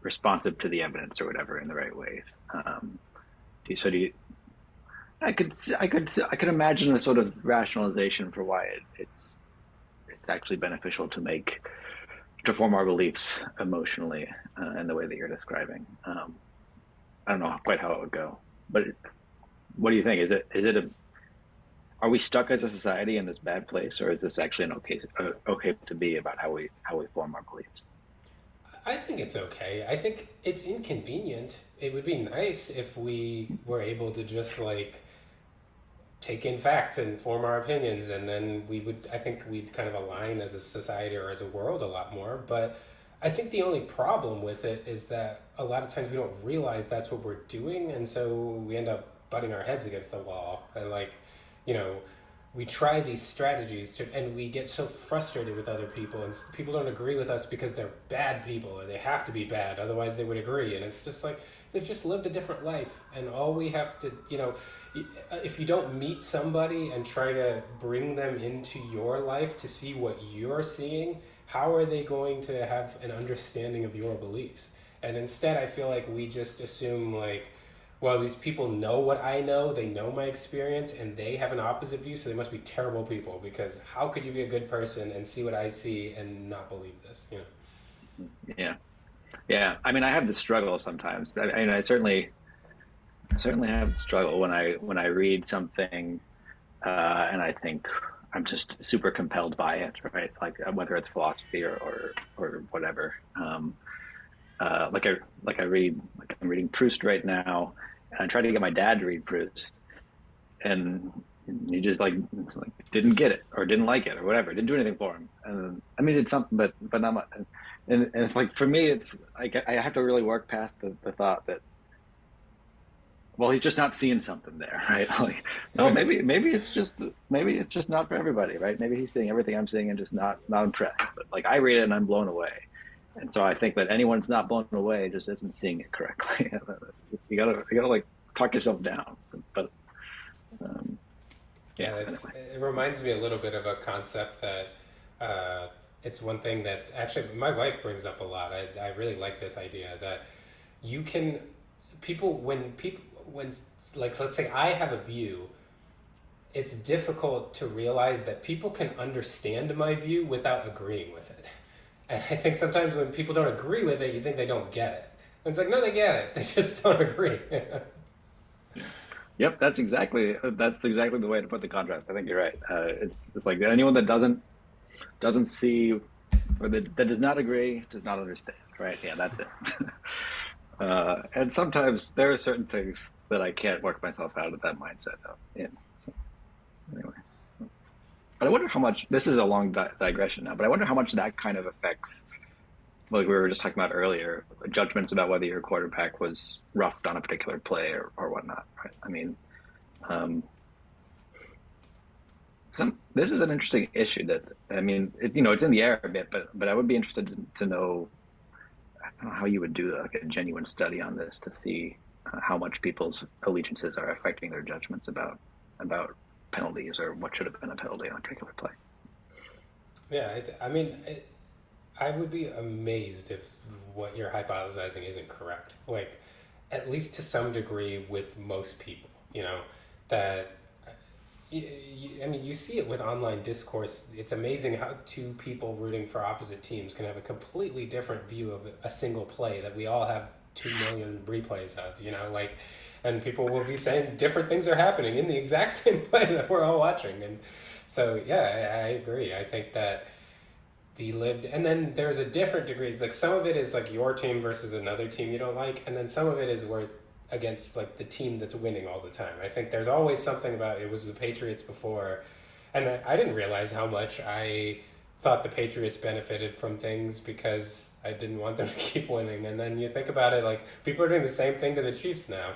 responsive to the evidence or whatever in the right ways. Do you, I could imagine a sort of rationalization for why it's actually beneficial to form our beliefs emotionally in the way that you're describing. I don't know quite how it would go, but what do you think? Is it a are we stuck as a society in this bad place, or is this actually an okay to be about how we form our beliefs? I think it's okay. I think it's inconvenient. It would be nice if we were able to just like take in facts and form our opinions, and then I think we'd kind of align as a society or as a world a lot more. But I think the only problem with it is that a lot of times we don't realize that's what we're doing, and so we end up butting our heads against the wall. And like, you know, we try these strategies and we get so frustrated with other people, and people don't agree with us because they're bad people or they have to be bad, otherwise they would agree. And it's just like they've just lived a different life, and all we have to, if you don't meet somebody and try to bring them into your life to see what you're seeing, how are they going to have an understanding of your beliefs? And instead, I feel like we just assume like, well, these people know what I know, they know my experience, and they have an opposite view, so they must be terrible people, because how could you be a good person and see what I see and not believe this? Yeah, yeah. I mean, I have the struggle sometimes. I certainly have the struggle when I read something and I think I'm just super compelled by it, right? Like whether it's philosophy or whatever. Like I read like I'm reading Proust right now, and I tried to get my dad to read Proust, and he just like didn't get it or didn't like it or whatever. It didn't do anything for him. And I mean, it's something, but not much. And it's like for me, it's like I have to really work past the thought that well, he's just not seeing something there, right? Like, no, maybe it's just not for everybody, right? Maybe he's seeing everything I'm seeing and just not impressed. But like I read it and I'm blown away, and so I think that anyone that's not blown away just isn't seeing it correctly. You gotta like talk yourself down. But um, yeah, Yeah, anyway, it reminds me a little bit of a concept that it's one thing that actually my wife brings up a lot. I really like this idea that you can people when like let's say I have a view, it's difficult to realize that people can understand my view without agreeing with it. And I think sometimes when people don't agree with it, you think they don't get it. And it's like, no, they get it. They just don't agree. yep, that's exactly the way to put the contrast. I think you're right. It's like anyone that doesn't see or that does not agree does not understand, right? Yeah, that's it. And sometimes there are certain things that I can't work myself out of that mindset of. In. So anyway, but I wonder how much this is a long digression now. But I wonder how much that kind of affects, like we were just talking about earlier, judgments about whether your quarterback was roughed on a particular play or whatnot. Right? I mean, um, this is an interesting issue that I mean, it's in the air a bit, but I would be interested to know, I don't know how you would do like a genuine study on this to see how much people's allegiances are affecting their judgments about penalties or what should have been a penalty on a particular play. Yeah, I mean, I would be amazed if what you're hypothesizing isn't correct. Like, at least to some degree with most people, that I mean, you see it with online discourse. It's amazing how two people rooting for opposite teams can have a completely different view of a single play that we all have 2 million replays of, like, and people will be saying different things are happening in the exact same play that we're all watching. And so, yeah, I agree. I think that the lived, and then there's a different degree. It's like some of it is like your team versus another team you don't like, and then some of it is worth against like the team that's winning all the time. I think there's always something about it was the Patriots before, and I didn't realize how much I thought the Patriots benefited from things because I didn't want them to keep winning. And then you think about it, like people are doing the same thing to the Chiefs now.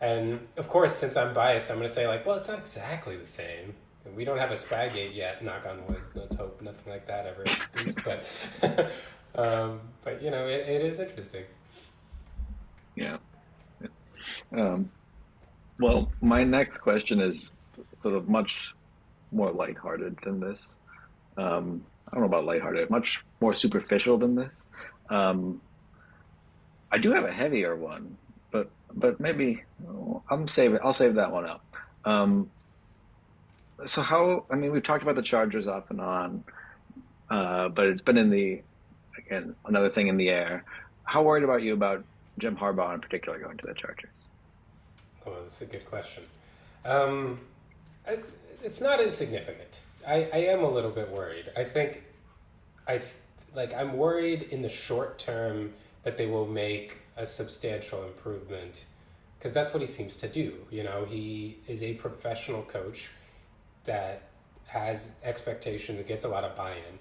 And of course, since I'm biased, I'm going to say like, well, it's not exactly the same. We don't have a Spygate yet. Knock on wood. Let's hope nothing like that ever happens. But, but it is interesting. Yeah. Um, well, my next question is sort of much more lighthearted than this. I don't know about lighthearted, much more superficial than this. Um, I do have a heavier one, but maybe I'll save that one up. Um, so how? I mean, we've talked about the Chargers off and on, but it's been in the again another thing in the air. How worried about you about Jim Harbaugh in particular going to the Chargers? Oh, that's a good question. Um, I, it's not insignificant. I am a little bit worried. I think I like I'm worried in the short term that they will make a substantial improvement because that's what he seems to do. He is a professional coach that has expectations and gets a lot of buy-in.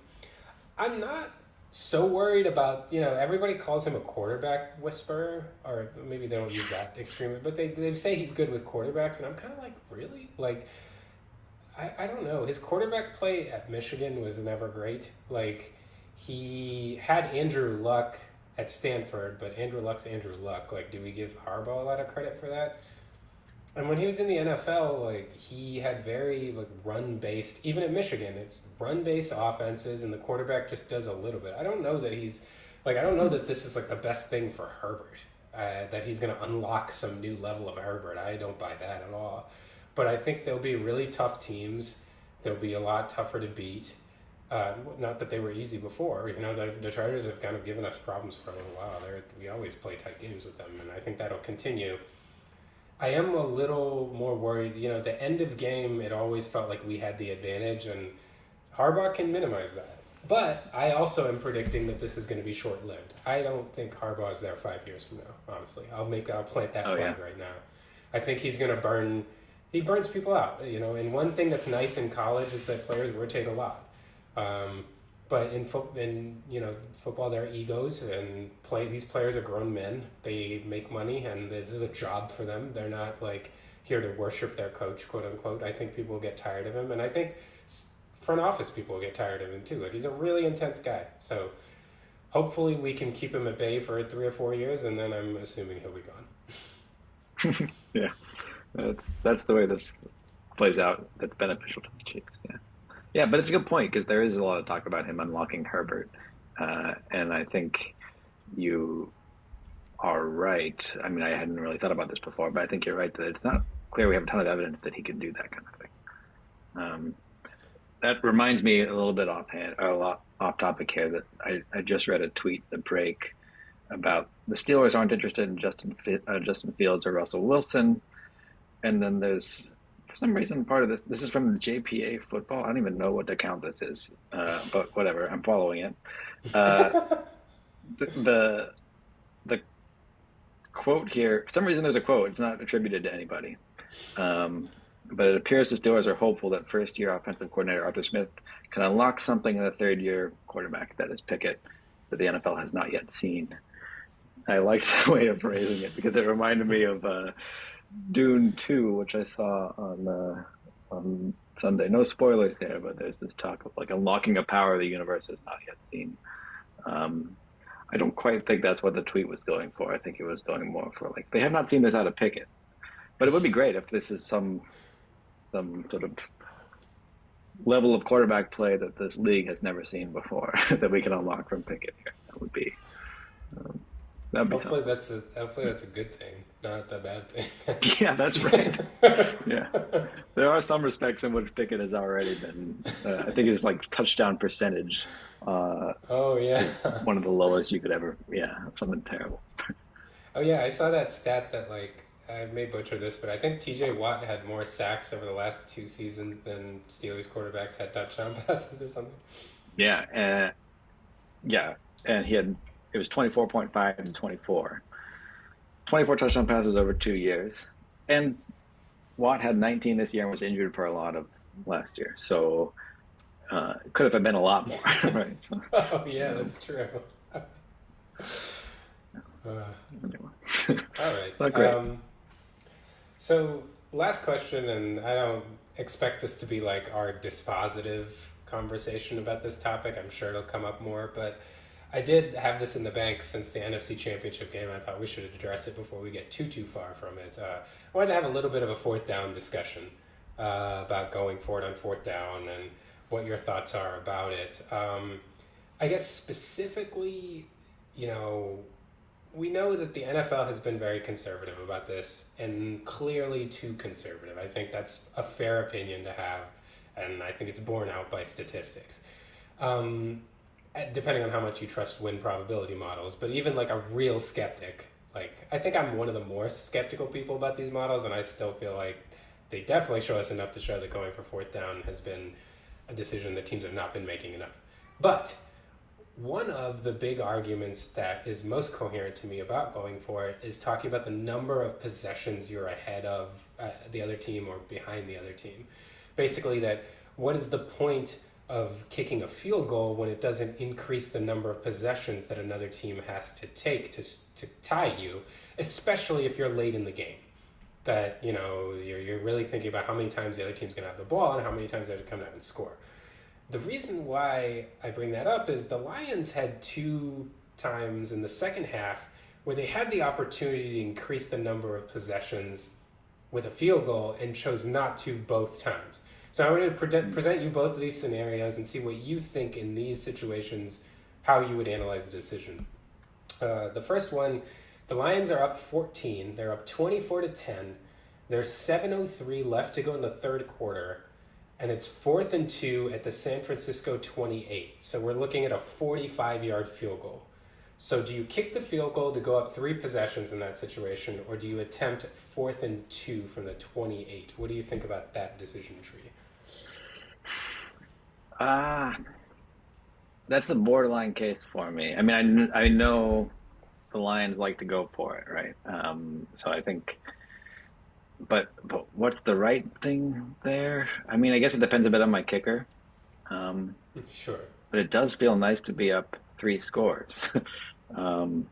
I'm not so worried about, everybody calls him a quarterback whisperer, or maybe they don't use that extremely, but they say he's good with quarterbacks, and I'm kind of like, really? Like, I don't know. His quarterback play at Michigan was never great. Like, he had Andrew Luck at Stanford, but Andrew Luck's Andrew Luck. Like, do we give Harbaugh a lot of credit for that? And when he was in the NFL, like he had very like run based. Even at Michigan, it's run based offenses, and the quarterback just does a little bit. I don't know that he's like I don't know that this is like the best thing for Herbert. That he's going to unlock some new level of Herbert. I don't buy that at all. But I think there'll be really tough teams. They'll be a lot tougher to beat. Not that they were easy before. The Chargers have kind of given us problems for a little while. We always play tight games with them, and I think that'll continue. I am a little more worried. At the end of game, it always felt like we had the advantage, and Harbaugh can minimize that. But I also am predicting that this is going to be short lived. I don't think Harbaugh is there 5 years from now. Honestly, I'll plant that Oh yeah. flag right now. I think he's going to burn. He burns people out. And one thing that's nice in college is that players rotate a lot. Um, but in football, there are egos, and these players are grown men. They make money, and this is a job for them. They're not like here to worship their coach, quote unquote. I think people will get tired of him, and I think front office people will get tired of him too. Like he's a really intense guy. So hopefully we can keep him at bay for 3 or 4 years, and then I'm assuming he'll be gone. Yeah, that's the way this plays out. That's beneficial to the Chiefs. Yeah, yeah, but it's a good point because there is a lot of talk about him unlocking Herbert, and I think you are right. I mean, I hadn't really thought about this before, but I think you're right that it's not clear we have a ton of evidence that he can do that kind of thing. Um, that reminds me a little bit offhand, or a lot off topic here. That I just read a tweet, the break, about the Steelers aren't interested in Justin Fields or Russell Wilson, and then there's for some reason part of this. This is from JPA Football. I don't even know what account this is, but whatever. I'm following it. Uh, the the quote here. For some reason, there's a quote. It's not attributed to anybody. Um, but it appears the Steelers are hopeful that first-year offensive coordinator Arthur Smith can unlock something in the third-year quarterback, that is Pickett, that the NFL has not yet seen. I liked the way of phrasing it because it reminded me of Dune 2, which I saw on Sunday. No spoilers here, but there's this talk of like unlocking a power the universe has not yet seen. Um, I don't quite think that's what the tweet was going for. I think it was going more for like they have not seen this out of Pickett, but it would be great if this is some sort of level of quarterback play that this league has never seen before that we can unlock from Pickett here. Um, that'd be Hopefully something. that's a good thing, not a bad thing. Yeah, that's right. Yeah, there are some respects in which Pickett has already been. I think his like touchdown percentage uh, Oh yeah. is one of the lowest you could ever. Yeah, something terrible. Oh yeah, I saw that stat that like I may butcher this, but I think TJ Watt had more sacks over the last two seasons than Steelers quarterbacks had touchdown passes or something. Yeah, yeah, and he had it was 24.5 to 24. 24 touchdown passes over 2 years, and Watt had 19 this year and was injured for a lot of last year. So it could have been a lot more, right? So, Oh yeah, um, that's true. Uh, anyway, all right. not great. So last question, and I don't expect this to be like our dispositive conversation about this topic. I'm sure it'll come up more, but I did have this in the bank since the NFC Championship game. I thought we should address it before we get too far from it. I wanted to have a little bit of a fourth down discussion about going for it on fourth down and what your thoughts are about it. I guess specifically, you know, we know that the NFL has been very conservative about this, and clearly too conservative. I think that's a fair opinion to have, and I think it's borne out by statistics. Um, Depending on how much you trust win probability models, but even like a real skeptic, like I think I'm one of the more skeptical people about these models, and I still feel like they definitely show us enough to show that going for fourth down has been a decision that teams have not been making enough. But one of the big arguments that is most coherent to me about going for it is talking about the number of possessions you're ahead of the other team or behind the other team. Basically, that what is the point of kicking a field goal when it doesn't increase the number of possessions that another team has to take to tie you, especially if you're late in the game. That, you know, you're really thinking about how many times the other team's going to have the ball and how many times they're going to come out and score. The reason why I bring that up is the Lions had two times in the second half where they had the opportunity to increase the number of possessions with a field goal and chose not to both times. So I wanted to present you both of these scenarios and see what you think in these situations, how you would analyze the decision. The first one, the Lions are up 14. They're up 24-10. There's 7:03 left to go in the third quarter, and it's 4th and 2 at the San Francisco 28. So we're looking at a 45-yard field goal. So do you kick the field goal to go up three possessions in that situation, or do you attempt 4th and 2 from the 28? What do you think about that decision tree? Ah, that's a borderline case for me. I mean, I know the Lions like to go for it, right? So I think, but what's the right thing there? I mean, I guess it depends a bit on my kicker. Um, Sure. but it does feel nice to be up three scores um,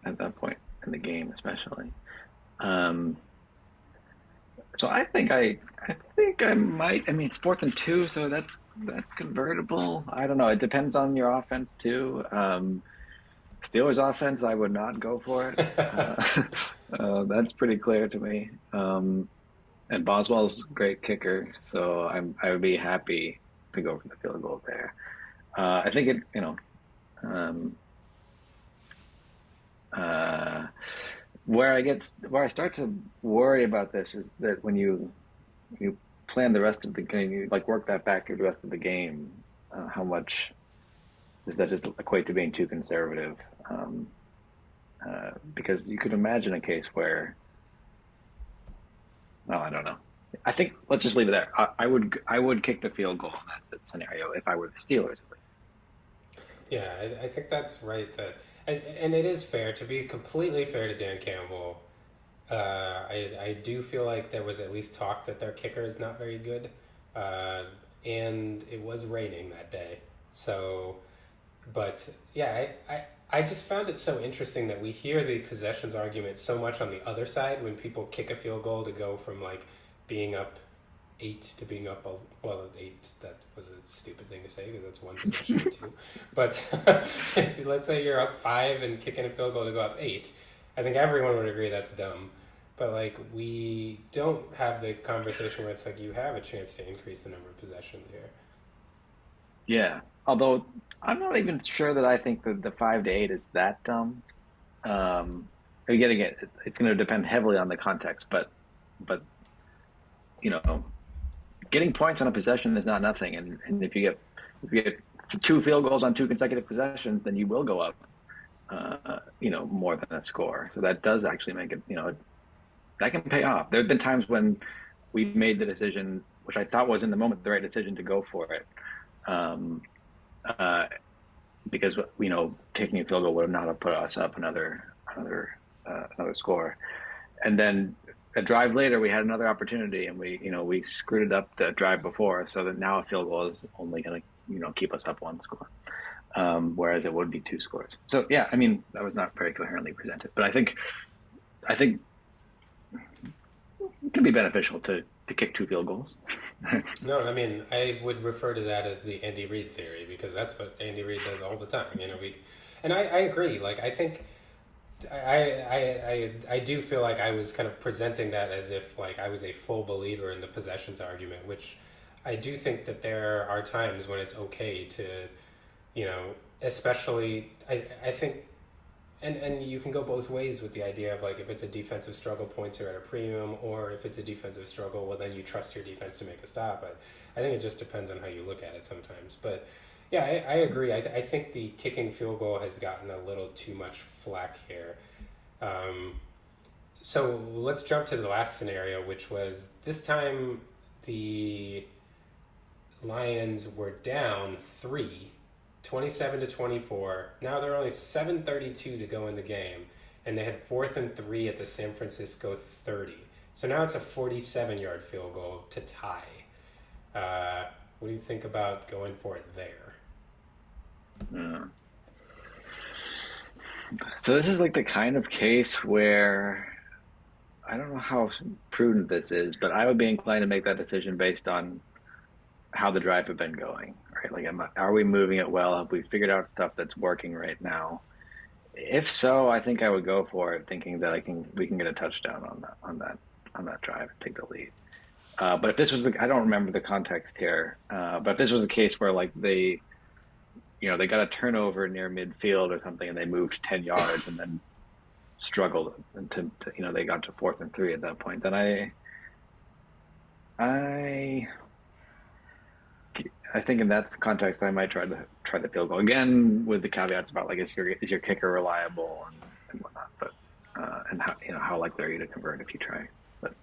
at that point in the game, especially. Um, so I think I might. I mean, it's 4th and 2, so that's convertible. I don't know. It depends on your offense too. Steelers offense, I would not go for it. That's pretty clear to me. And Boswell's a great kicker, so I would be happy to go for the field goal there. I think it, um, uh, where I start to worry about this is that when you plan the rest of the game, you like work that back through the rest of the game. How much does that just equate to being too conservative? Because you could imagine a case where, well, I don't know. I think let's just leave it there. I would kick the field goal in that scenario if I were the Steelers at least. Yeah, I think that's right. That And it is fair to be completely fair to Dan Campbell. I do feel like there was at least talk that their kicker is not very good, uh, and it was raining that day. So, but yeah, I just found it so interesting that we hear the possessions argument so much on the other side when people kick a field goal to go from like being up eight to being up well eight. That was a stupid thing to say because that's one possession or two. But if, let's say you're up five and kicking a field goal to go up eight, I think everyone would agree that's dumb. But like we don't have the conversation where it's like you have a chance to increase the number of possessions here. Yeah. Although I'm not even sure that I think that the 5 to 8 is that dumb. Again, it's going to depend heavily on the context, but you know, getting points on a possession is not nothing, and if you get two field goals on two consecutive possessions, then you will go up, more than a score. So that does actually make it, that can pay off. There have been times when we made the decision, which I thought was in the moment the right decision to go for it, um, uh, because taking a field goal would not have put us up another score. And then a drive later, we had another opportunity, and we screwed it up the drive before, so that now a field goal is only going to keep us up one score, whereas it would be two scores. So yeah, I mean that was not very coherently presented, but I think it can be beneficial to kick two field goals. No, I mean I would refer to that as the Andy Reid theory because that's what Andy Reid does all the time. And I agree. Like I think I do feel like I was kind of presenting that as if like I was a full believer in the possessions argument, which I do think that there are times when it's okay to, especially I think and you can go both ways with the idea of like if it's a defensive struggle, points are at a premium, or if it's a defensive struggle, well then you trust your defense to make a stop. I think it just depends on how you look at it sometimes. But yeah, I agree. I think the kicking field goal has gotten a little too much flack here. Um, so let's jump to the last scenario, which was this time the Lions were down three, 27 to 24. Now they're only 7:32 to go in the game, and they had fourth and three at the San Francisco 30. So now it's a 47-yard field goal to tie. What do you think about going for it there? Uh, so this is like the kind of case where I don't know how prudent this is, but I would be inclined to make that decision based on how the drive had been going, right? Like, are we moving it well? Have we figured out stuff that's working right now? If so, I think I would go for it, thinking that we can get a touchdown on that drive and take the lead. But if this was I don't remember the context here. But if this was a case where like they got a turnover near midfield or something, and they moved 10 yards and then struggled until they got to fourth and three at that point, then I I think in that context, I might try the field goal again with the caveats about like is your kicker reliable and whatnot, but and how likely are you to convert if you try? But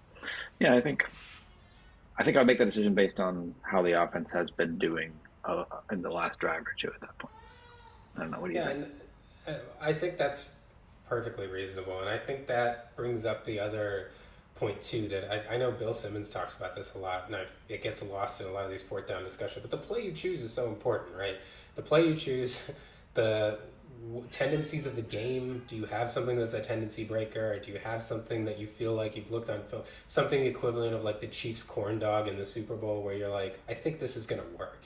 yeah, I think I'll make that decision based on how the offense has been doing in the last drive or two at that point. I don't know. What do you Yeah, think? and I think that's perfectly reasonable. And I think that brings up the other point, too, that I know Bill Simmons talks about this a lot, and it gets lost in a lot of these fourth down discussions. But the play you choose is so important, right? The play you choose, the tendencies of the game. Do you have something that's a tendency breaker, or do you have something that you feel like you've looked on film, something equivalent of like the Chiefs corn dog in the Super Bowl, where you're like, I think this is going to work.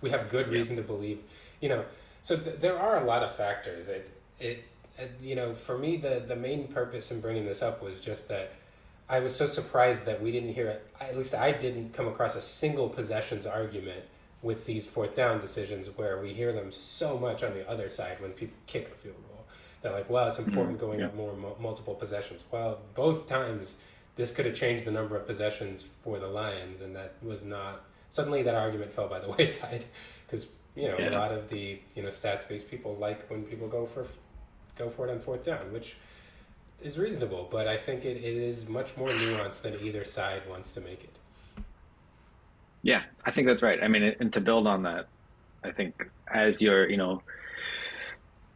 We have good Yeah. reason to believe. You know, so there are a lot of factors. For me, the main purpose in bringing this up was just that I was so surprised that we didn't hear it. At least I didn't come across a single possessions argument with these fourth down decisions where we hear them so much on the other side when people kick a field goal. They're like, well, it's important going Yeah. up more multiple possessions. Well, both times this could have changed the number of possessions for the Lions, and that was not. Suddenly that argument fell by the wayside because a Yeah. lot of the stats based people like when people go for it on fourth down, which is reasonable, but I think it is much more nuanced than either side wants to make it. Yeah. I think that's right. I mean, and to build on that, I think as you're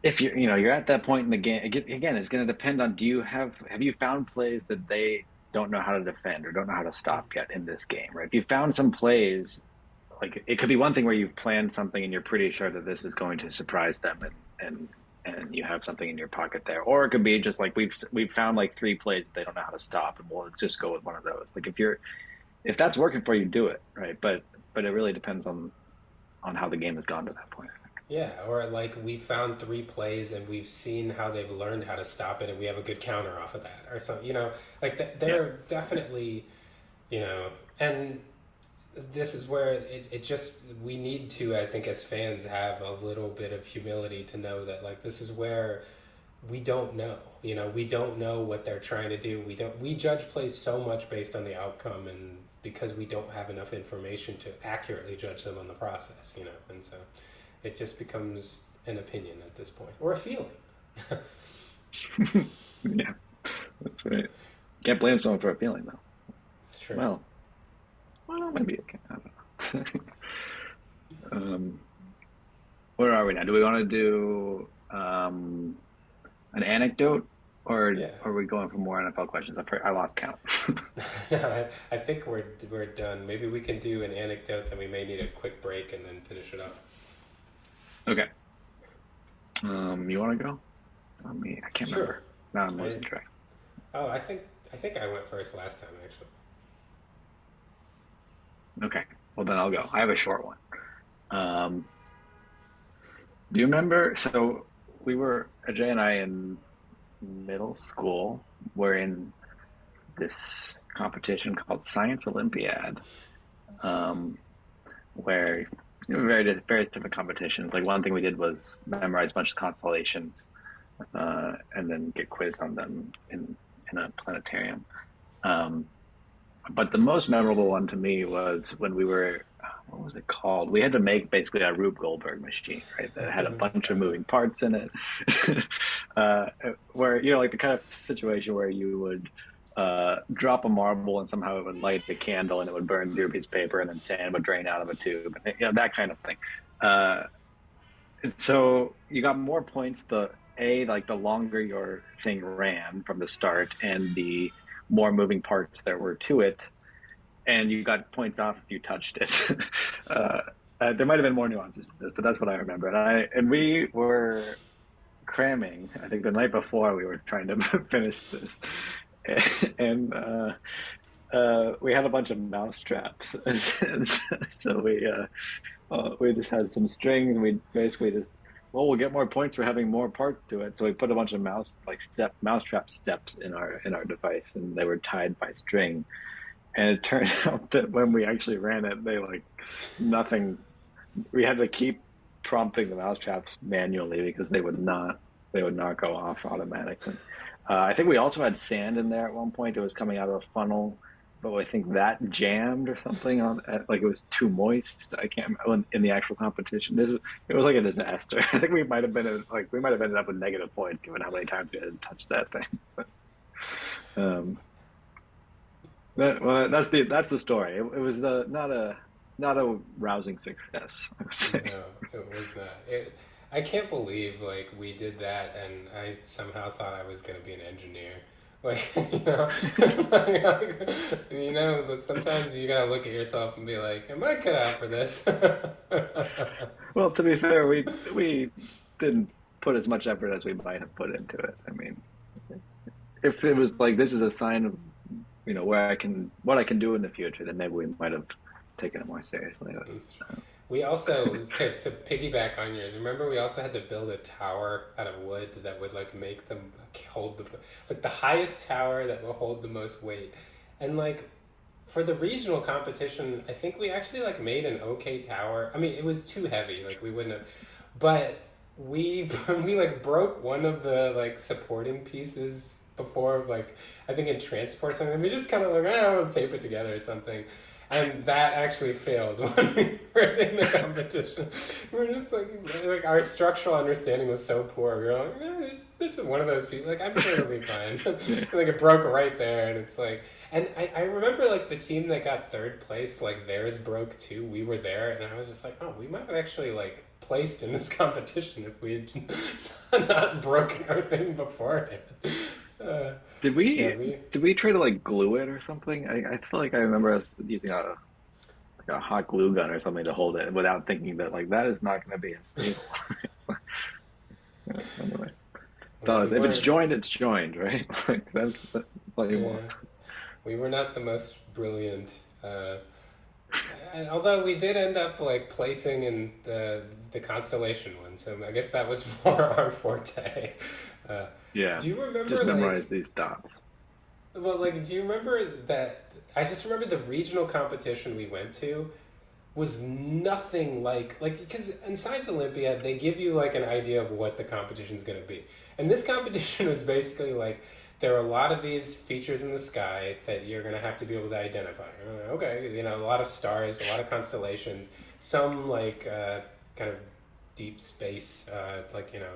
if you're at that point in the game again, it's going to depend on do you have you found plays that they don't know how to defend or don't know how to stop yet in this game, right? If you found some plays, like it could be one thing where you've planned something and you're pretty sure that this is going to surprise them and you have something in your pocket there, or it could be just like we've found like three plays that they don't know how to stop, and well, let's just go with one of those. Like if that's working for you, do it, right? But it really depends on how the game has gone to that point. Yeah, or like we found three plays and we've seen how they've learned how to stop it, and we have a good counter off of that, or something. Like Yeah. they're definitely, and this is where it just we need to, I think, as fans, have a little bit of humility to know that like this is where we don't know. We don't know what they're trying to do. We judge plays so much based on the outcome, and because we don't have enough information to accurately judge them on the process, and so it just becomes an opinion at this point, or a feeling. Yeah, that's right. Can't blame someone for a feeling though. It's true. Well, well, maybe it can. I don't know. um, where are we now? Do we want to do an anecdote, or Yeah. are we going for more NFL questions? I lost count. No, I think we're done. Maybe we can do an anecdote, then we may need a quick break and then finish it up. Okay. You want to go? Me, I can't Sure. remember. Now I'm I, losing track. oh, I think I went first last time actually. Okay. Well, then I'll go. I have a short one. Um, do you remember? So we were Ajay and I in middle school. We're in this competition called Science Olympiad, um, where various different competitions. Like one thing we did was memorize a bunch of constellations, and then get quizzed on them in a planetarium. Um, but the most memorable one to me was when we were, what was it called? We had to make basically a Rube Goldberg machine, right? That had a bunch of Okay. moving parts in it. uh, where, like the kind of situation where you would drop a marble and somehow it would light a candle and it would burn through a piece of paper and then sand would drain out of a tube. That kind of thing. Uh, and so you got more points like the longer your thing ran from the start and the more moving parts there were to it, and you got points off if you touched it. uh, there might have been more nuances to this, but that's what I remember. And we were cramming. I think the night before we were trying to finish this, and we had a bunch of mouse traps, and so we just had some string, and we basically just we'll get more points for having more parts to it. So we put a bunch of mousetrap steps in our device, and they were tied by string. And it turned out that when we actually ran it, they like nothing. We had to keep prompting the mousetraps manually because they would not go off automatically. I think we also had sand in there at one point. It was coming out of a funnel, but I think that jammed or something like it was too moist. I can't remember in the actual competition. It was like a disaster. I think we might have ended up with negative points given how many times we had touched that thing. But, um, that's the story. It was the not a rousing success, I would say. No, it was not. I can't believe like we did that, and I somehow thought I was gonna be an engineer. Like but sometimes you gotta look at yourself and be like, "Am I cut out for this?" Well, to be fair, we didn't put as much effort as we might have put into it. I mean, if it was like this is a sign of where what I can do in the future, then maybe we might have taken it more seriously. It's true. We also to piggyback on yours. Remember, we also had to build a tower out of wood that would like make them hold the highest tower that will hold the most weight, and like for the regional competition, I think we actually like made an okay tower. I mean, it was too heavy. Like we wouldn't have, but we we like broke one of the like supporting pieces before, like I think in transport or something. We just kind of like, we'll tape it together or something. And that actually failed when we were in the competition. We were just like our structural understanding was so poor. We were like, no, it's just one of those people. Like, I'm sure it'll be fine. Yeah. Like, it broke right there, and it's like, and I remember like the team that got third place, like theirs broke too. We were there, and I was just like, oh, we might have actually like placed in this competition if we had not broken our thing beforehand. Uh, Did yeah, we we did we try to like glue it or something? I feel like I remember us using like a hot glue gun or something to hold it without thinking that like that is not going to be as stable. Yeah, anyway, we if it's weren't. joined, it's joined, right? Like that's all you want. Yeah, we were not the most brilliant. Uh, Although we did end up like placing in the constellation one, so I guess that was more our forte. Uh, Yeah, do you just remember memorize like these dots. well like do you remember that I just remember the regional competition we went to was nothing like because in Science Olympiad they give you like an idea of what the competition's going to be, and this competition was basically like there are a lot of these features in the sky that you're going to have to be able to identify. Okay, you know, a lot of stars, a lot of constellations, some like kind of deep space, like you know,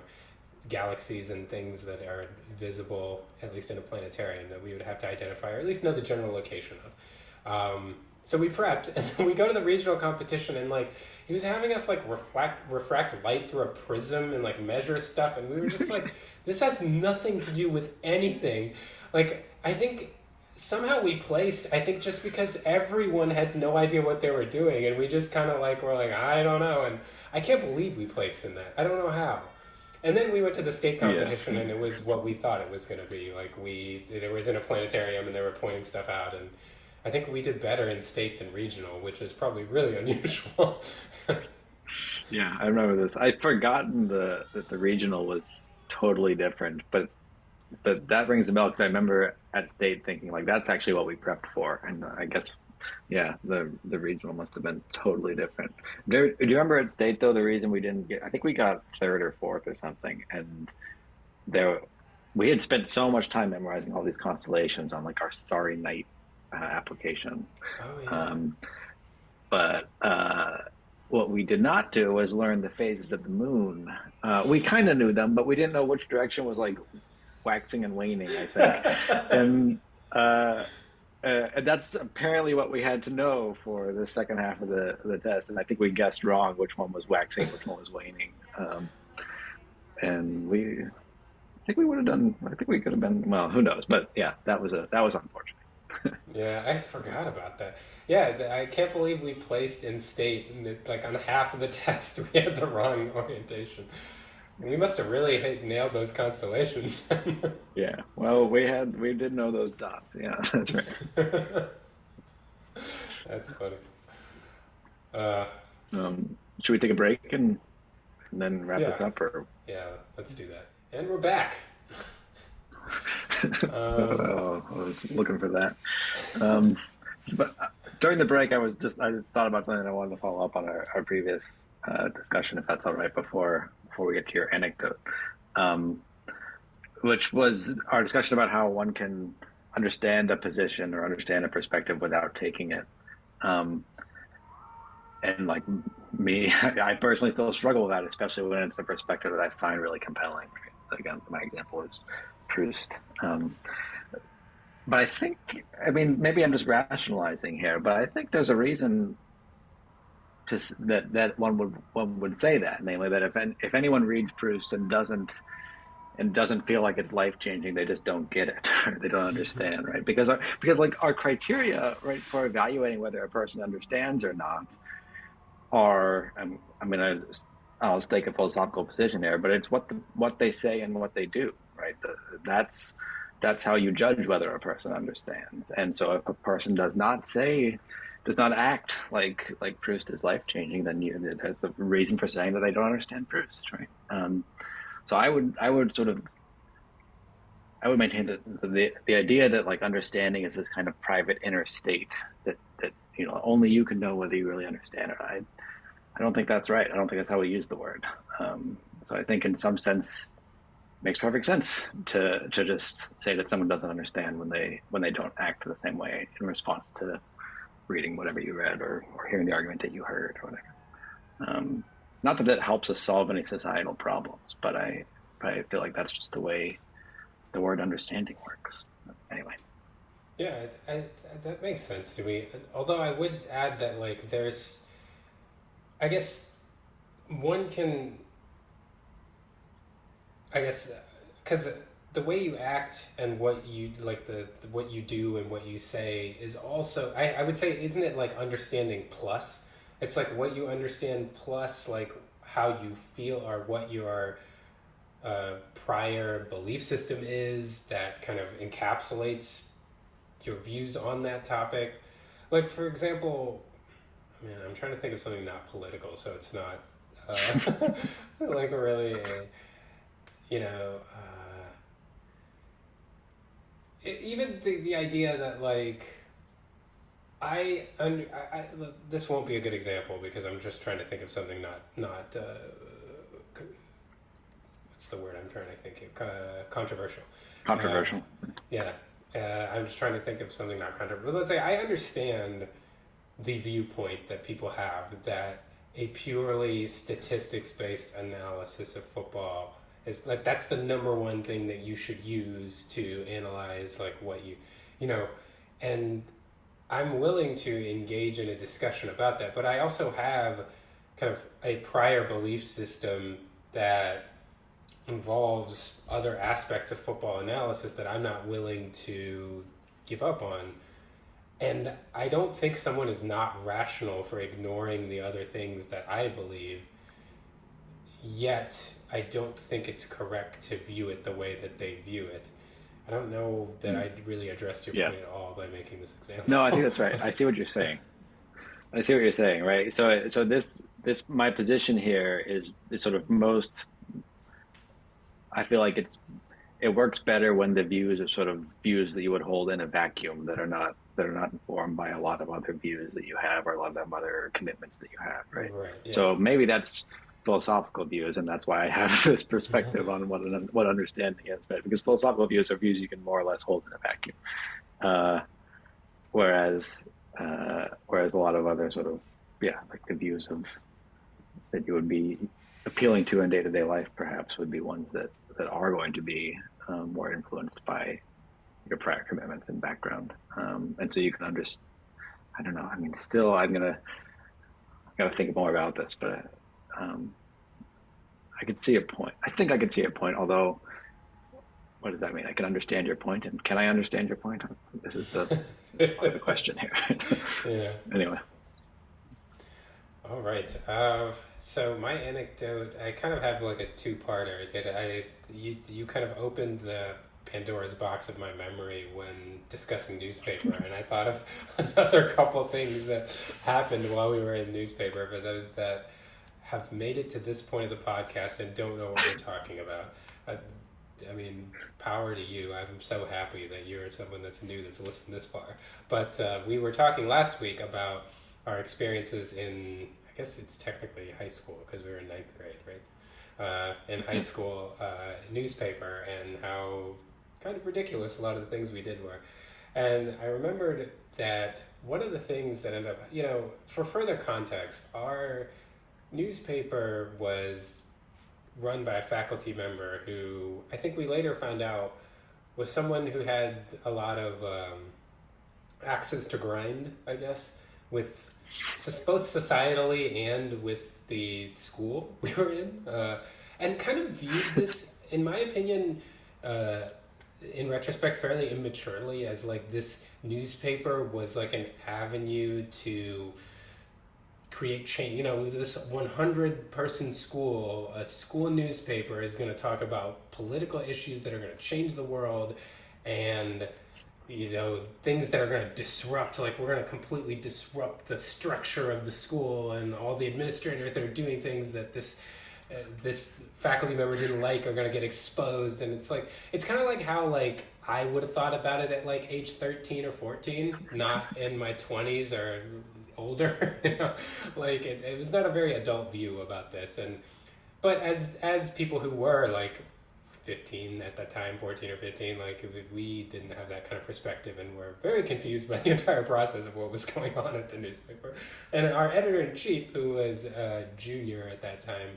galaxies and things that are visible at least in a planetarium that we would have to identify or at least know the general location of. So we prepped, and then we go to the regional competition, and like he was having us like refract light through a prism and like measure stuff, and we were just like, this has nothing to do with anything. Like I think somehow we placed. I think just because everyone had no idea what they were doing, and we just kind of like were like, I don't know, and I can't believe we placed in that. I don't know how. And then we went to the state Yeah, competition, and it was what we thought it was going to be. Like we, there was in a planetarium, and they were pointing stuff out, and I think we did better in state than regional, which is probably really unusual. yeah, I remember this. I'd forgotten that the regional was totally different, but that rings a bell because I remember at state thinking like that's actually what we prepped for, and I guess yeah, the regional must have been totally different. Do you remember at state though the reason we didn't get? I think we got third or fourth or something, and there we had spent so much time memorizing all these constellations on like our Starry Night application, Oh yeah. um, but what we did not do was learn the phases of the moon. We kind of knew them, but we didn't know which direction was like waxing and waning, I think. And that's apparently what we had to know for the second half of the test. And I think we guessed wrong which one was waxing, which one was waning. And I think we would have done, I think we could have been, well, who knows? But yeah, that was unfortunate. Yeah, I forgot about that. Yeah, I can't believe we placed in state, and like on half of the test, we had the wrong orientation. We must have really nailed those constellations. Yeah. Well, we did know those dots. Yeah, that's right. That's funny. Uh, Should we take a break and then wrap this yeah, up or yeah, let's do that. And we're back. Um, oh, I was looking for that. Um, but during the break, I just thought about something I wanted to follow up on our previous discussion, if that's all right, before we get to your anecdote, um, which was our discussion about how one can understand a position or understand a perspective without taking it. Um, and like me, I personally still struggle with that, especially when it's a perspective that I find really compelling. Right? Again, my example is Proust. But I think, I mean, maybe I'm just rationalizing here, but I think there's a reason that one would say that, namely that if anyone reads Proust and doesn't feel like it's life changing, they just don't get it, or they don't understand, right? Because like our criteria, right, for evaluating whether a person understands or not are, I mean, I'll take a philosophical position here, but it's what they say and what they do, right? That's how you judge whether a person understands. And so if a person does not act like Proust is life changing, then that's a reason for saying that they don't understand Proust, right? So I would maintain that the idea that like understanding is this kind of private inner state that you know only you can know whether you really understand it. I don't think that's right. I don't think that's how we use the word. So I think in some sense it makes perfect sense to just say that someone doesn't understand when they don't act the same way in response reading whatever you read or hearing the argument that you heard or whatever. Um, Not that that helps us solve any societal problems, but I feel like that's just the way the word understanding works. Anyway, Yeah, that makes sense to me. Although I would add that like there's, I guess one can, I guess, because the way you act and what you like the what you do and what you say is also I would say isn't it like understanding plus? It's like what you understand plus like how you feel or what your prior belief system is that kind of encapsulates your views on that topic. Like for example, man, I'm trying to think of something not political, so it's not like really, you know, even the idea that like this won't be a good example because I'm just trying to think of something not what's the word I'm trying to think of controversial. Uh, controversial. yeah, I'm just trying to think of something not controversial. But let's say I understand the viewpoint that people have that a purely statistics based analysis of football is like that's the number one thing that you should use to analyze like what you know, and I'm willing to engage in a discussion about that, but I also have kind of a prior belief system that involves other aspects of football analysis that I'm not willing to give up on. And I don't think someone is not rational for ignoring the other things that I believe, yet I don't think it's correct to view it the way that they view it. I don't know that I really addressed your Yeah. point at all by making this No, I think example. that's right. I see what you're saying. I see what you're saying, right? So this my position here is sort of most. I feel like it works better when the views are sort of views that you would hold in a vacuum that are not informed by a lot of other views that you have or a lot of other commitments that you have, right? Right, yeah. So maybe that's philosophical views, and that's why I have this perspective on what understanding is, right? Because philosophical views are views you can more or less hold in a vacuum, uh, whereas whereas a lot of other sort of like the views of that you would be appealing to in day to day life, perhaps would be ones that are going to be more influenced by your prior commitments and background, and so you can understand. I don't know. I mean, still, I got to think more about this, but um, I could see a point. I think I could see a point. Although, what does that mean? I can understand your point, and can I understand your point? This is this is part of the question here. Yeah. Anyway, All right. So my anecdote, I kind of have like a two-parter. That you kind of opened the Pandora's box of my memory when discussing newspaper, and I thought of another couple things that happened while we were in newspaper. For those that have made it to this point of the podcast and don't know what we're talking about, I mean, power to you. I'm so happy that you're someone that's new that's listened this far. But we were talking last week about our experiences in, I guess it's technically high school because we were in ninth grade, right? In high school newspaper and how kind of ridiculous a lot of the things we did were. And I remembered that one of the things that ended up, you know, for further context, our newspaper was run by a faculty member who I think we later found out was someone who had a lot of axes to grind, I guess, with both societally and with the school we were in, and kind of viewed this, in my opinion, uh, in retrospect, fairly immaturely as like this newspaper was like an avenue to create change. You know, this 100-person school, a school newspaper is going to talk about political issues that are going to change the world and, you know, things that are going to disrupt, like we're going to completely disrupt the structure of the school, and all the administrators that are doing things that this faculty member didn't like are going to get exposed. And it's like, it's kind of like how like I would have thought about it at like age 13 or 14, not in my 20s or older. You know? Like it was not a very adult view about this. And but as people who were like 15 at that time, 14 or 15. Like we didn't have that kind of perspective, and we're very confused by the entire process of what was going on at the newspaper. And our editor in chief, who was a junior at that time,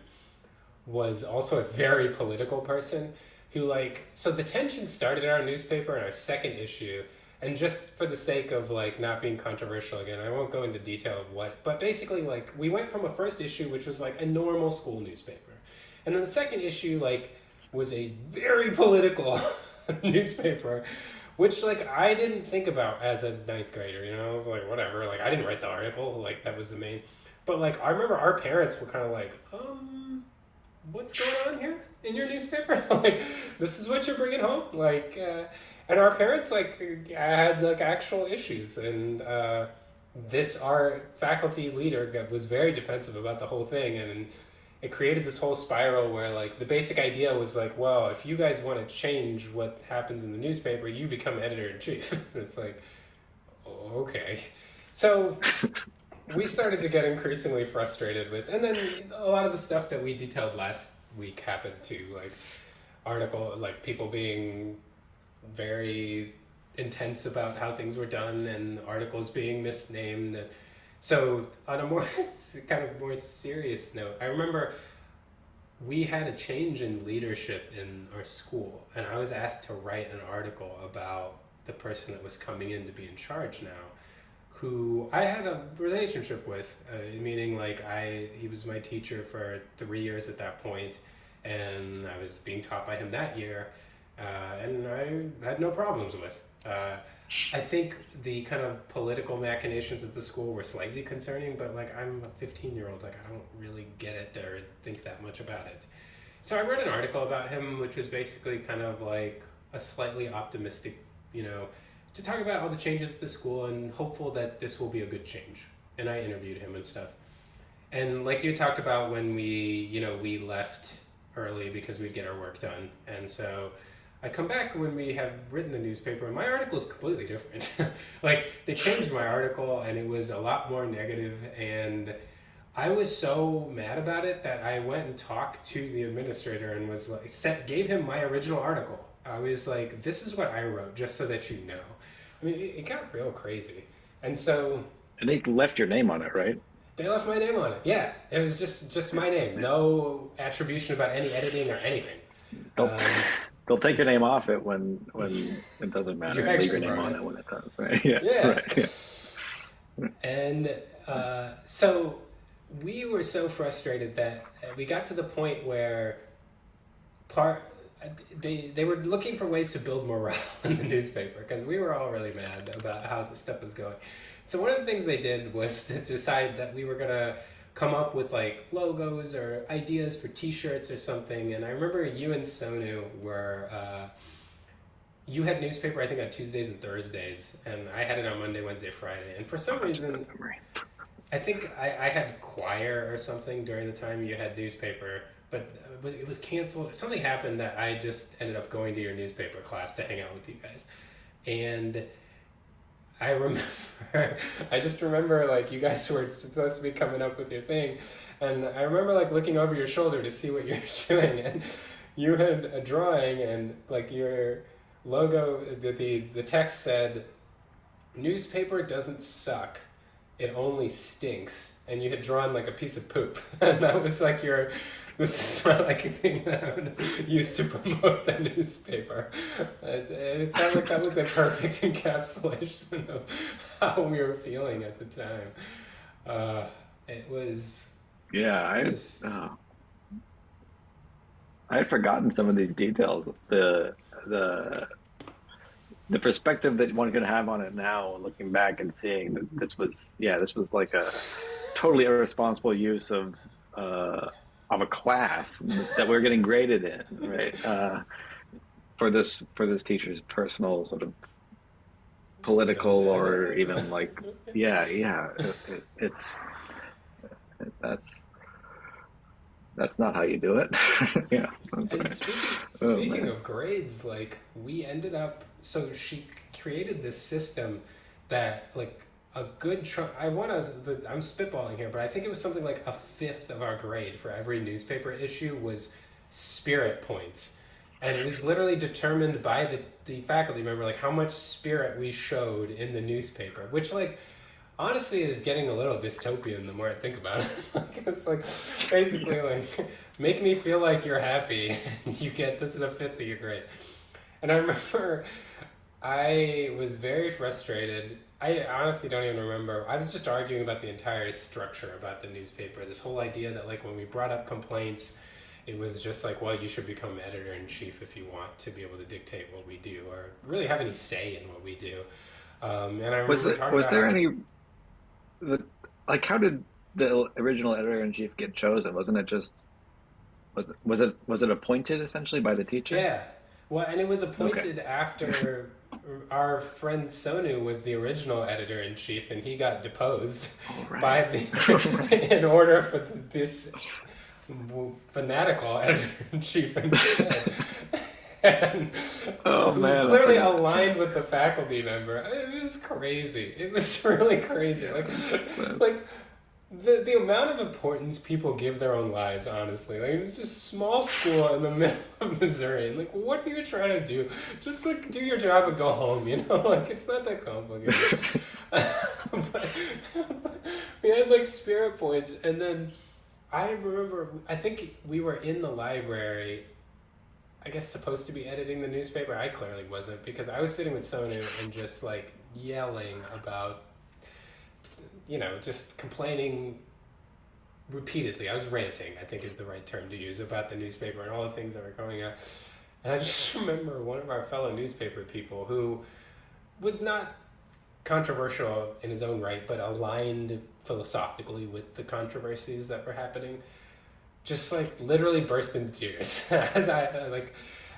was also a very political person who like so the tension started in our newspaper in our second issue, and just for the sake of like not being controversial again, I won't go into detail of what, but basically like we went from a first issue which was like a normal school newspaper, and then the second issue like was a very political newspaper, which like I didn't think about as a ninth grader. You know, I was like, whatever. Like I didn't write the article. Like that was the main. But like I remember our parents were kind of like, what's going on here in your newspaper? Like this is what you're bringing home. Like, and our parents like had like actual issues, and this our faculty leader was very defensive about the whole thing, and it created this whole spiral where like the basic idea was like, well, if you guys want to change what happens in the newspaper, you become editor in chief. It's like, okay. So we started to get increasingly frustrated with, and then a lot of the stuff that we detailed last week happened too, like article, like people being very intense about how things were done and articles being misnamed. So on a more kind of more serious note, I remember we had a change in leadership in our school, and I was asked to write an article about the person that was coming in to be in charge now, who I had a relationship with, meaning like he was my teacher for 3 years at that point, and I was being taught by him that year, and I had no problems with. I think the kind of political machinations at the school were slightly concerning, but like I'm a 15-year-old, like I don't really get it or think that much about it. So I wrote an article about him, which was basically kind of like a slightly optimistic, you know, to talk about all the changes at the school and hopeful that this will be a good change. And I interviewed him and stuff. And like you talked about when we left early because we'd get our work done. And so I come back when we have written the newspaper, and my article is completely different. Like they changed my article, and it was a lot more negative, and I was so mad about it that I went and talked to the administrator and was like, gave him my original article. I was like, this is what I wrote, just so that you know. I mean, it got real crazy. And so And they left your name on it, right? they left my name on it. Yeah, it was just my name. No attribution about any editing or anything. They'll Um, they'll take your name off it when it doesn't you matter, and leave your actually name wrote on it. it when it does, right? Yeah, Yeah. right. Yeah. And so we were so frustrated that we got to the point where part they were looking for ways to build morale in the newspaper because we were all really mad about how this stuff was going. So one of the things they did was to decide that we were gonna come up with like logos or ideas for T-shirts or something. And I remember you and Sonu were you had newspaper I think on Tuesdays and Thursdays, and I had it on Monday, Wednesday, Friday. And for some That's a reason, good memory. I think I had choir or something during the time you had newspaper, but it was canceled. Something happened that I just ended up going to your newspaper class to hang out with you guys. And I remember, I just remember like you guys were supposed to be coming up with your thing. And I remember like looking over your shoulder to see what you were doing. And you had a drawing, and like your logo, the text said, "Newspaper doesn't suck. It only stinks." And you had drawn like a piece of poop. And that was like this is not like a thing that I would use to promote the newspaper. It felt like that was a perfect encapsulation of how we were feeling at the time. It was Yeah, just, I had forgotten some of these details. The the perspective that one could have on it now, looking back and seeing that this was like a totally irresponsible use of a class that we're getting graded in, right? For this teacher's personal sort of political or even like, it's that's not how you do it. Yeah, that's and right. speaking of grades, like we ended up. So she created this system that like a good I'm spitballing here, but I think it was something like a fifth of our grade for every newspaper issue was spirit points. And it was literally determined by the faculty member, like how much spirit we showed in the newspaper, which like honestly is getting a little dystopian the more I think about it. Like, it's like basically like make me feel like you're happy. You get this is a fifth of your grade. And I remember I was very frustrated. I honestly don't even remember. I was just arguing about the entire structure about the newspaper. This whole idea that like when we brought up complaints, it was just like, well, you should become editor in chief if you want to be able to dictate what we do or really have any say in what we do. And I remember talking Was about there how any the like how did the original editor in chief get chosen? Wasn't it just was it appointed essentially by the teacher? yeah. Well, and it was Okay. appointed after our friend Sonu was the original editor in chief, and he got deposed All right. by the in order for this fanatical editor in chief instead. And Oh who man, I clearly forgot. aligned with the faculty member. It was crazy. It was really crazy. Yeah. But, Like the amount of importance people give their own lives, honestly. Like it's just small school in the middle of Missouri. And like, what are you trying to do? Just like do your job and go home. You know, like it's not that complicated. But we had like spirit points, and then I remember. I think we were in the library. I guess supposed to be editing the newspaper. I clearly wasn't because I was sitting with Sonu and just like yelling about just complaining repeatedly. I was ranting, I think is the right term to use, about the newspaper and all the things that were coming out. And I just remember one of our fellow newspaper people who was not controversial in his own right, but aligned philosophically with the controversies that were happening, just like literally burst into tears as I like,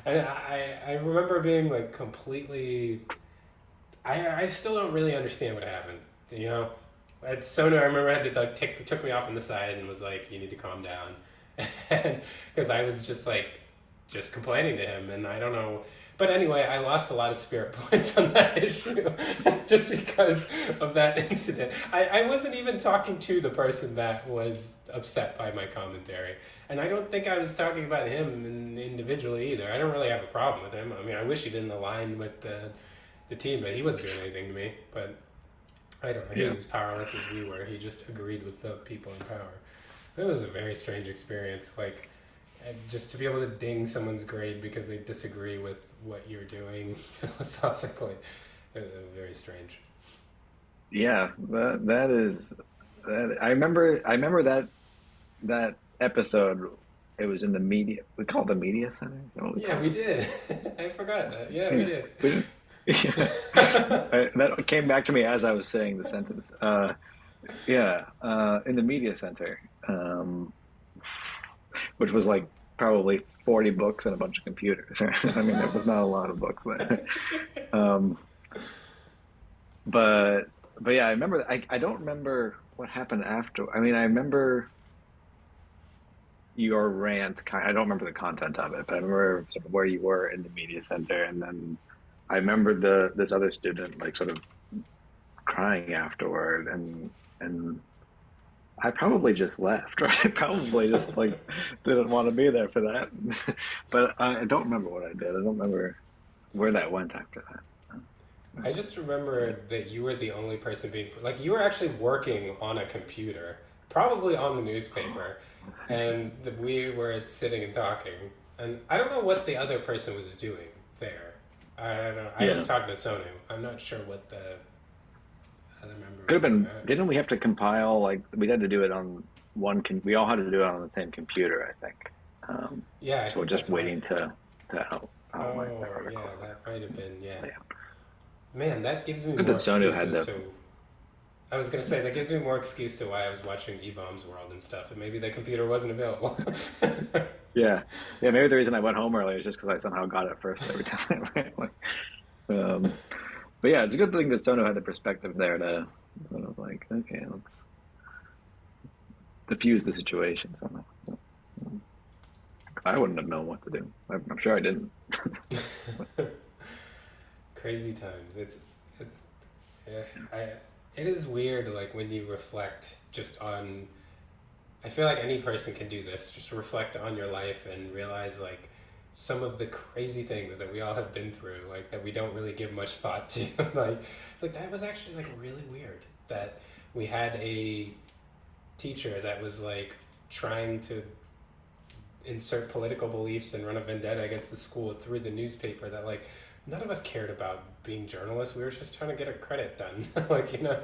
and I remember being like completely. I still don't really understand what happened. You know, at Sona, I remember I had to like took me off on the side and was like, "You need to calm down," and because I was just complaining to him, and I don't know. But anyway, I lost a lot of spirit points on that issue just because of that incident. I wasn't even talking to the person that was upset by my commentary. And I don't think I was talking about him individually either. I don't really have a problem with him. I mean, I wish he didn't align with the team, but he wasn't doing anything to me. But I don't know. He was yeah. as powerless as we were. He just agreed with the people in power. It was a very strange experience. Like, just to be able to ding someone's grade because they disagree with what you're doing philosophically, very strange. Yeah, that is that I remember that episode. It was in the media. We call it the media center. Is that what we Yeah, call we did. I forgot that. Yeah, we it? did. Yeah. Yeah. That came back to me as I was saying the sentence. Yeah, in the media center, which was like probably 40 books and a bunch of computers. I mean, it was not a lot of books, but um, but but yeah, I remember. I don't remember what happened after. I mean, I remember your rant. I don't remember the content of it, but I remember sort of where you were in the media center, and then I remember the this other student like sort of crying afterward, and I probably just left, right? I probably just like didn't want to be there for that. But I don't remember what I did. I don't remember where that went after that. I just remember that you were the only person being like you were actually working on a computer, probably on the newspaper, and we were sitting and talking. And I don't know what the other person was doing there. I don't know. I was Yeah. talking to Sonu. I'm not sure what the other member Could was have doing. been, didn't we have to compile, like, we had to do it on we all had to do it on the same computer, I think. Yeah, I So we're think just that's why. waiting to outline the Oh, yeah, article or that might have been, yeah. layout. Man, that gives me Good that more Sonu had excuses the, to. I was gonna say that gives me more excuse to why I was watching E-Bombs World and stuff, and maybe the computer wasn't available. yeah. Yeah, maybe the reason I went home early is just because I somehow got it first every time. Like, um, but yeah, it's a good thing that Sono had the perspective there to sort of like, okay, let's diffuse the situation somehow. I wouldn't have known what to do. I'm sure I didn't. Crazy times. It's yeah, I. It is weird, like when you reflect just on. I feel like any person can do this. Just reflect on your life and realize, like, some of the crazy things that we all have been through, like that we don't really give much thought to. Like it's like that was actually like really weird that we had a teacher that was like trying to insert political beliefs and run a vendetta against the school through the newspaper that like none of us cared about being journalists. We were just trying to get a credit done, like Yeah.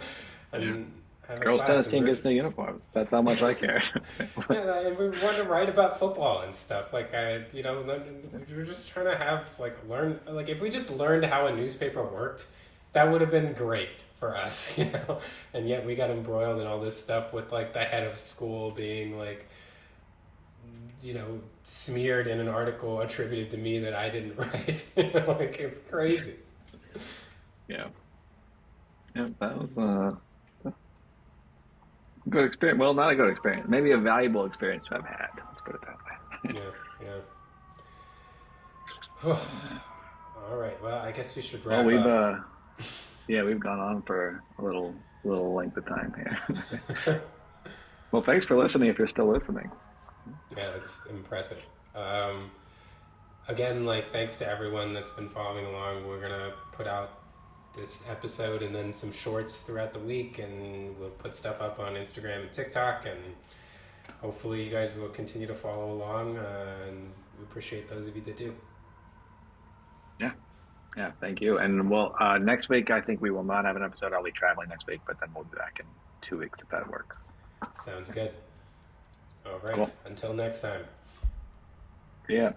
and have a Girls' class tennis and team we're gets new uniforms. That's how much I cared. yeah, and we want to write about football and stuff. Like we were just trying to have like learn like if we just learned how a newspaper worked, that would have been great for us, you know. And yet we got embroiled in all this stuff with like the head of school being like, smeared in an article attributed to me that I didn't write. Like it's crazy. Yeah. Yeah, that was a good experience. Well, not a good experience. Maybe a valuable experience to have had. Let's put it that way. Yeah, yeah. All right. Well, I guess we should Well, wrap up. we've gone on for a little length of time here. Well, thanks for listening if you're still listening. Yeah, it's impressive. Um, Again, like thanks to everyone that's been following along. We're gonna put out this episode and then some shorts throughout the week, and we'll put stuff up on Instagram and TikTok, and hopefully you guys will continue to follow along. And we appreciate those of you that do. Yeah. Yeah, thank you. And well, next week I think we will not have an episode. I'll be traveling next week, but then we'll be back in 2 weeks if that works. Sounds good. All right. Cool. Until next time. See ya.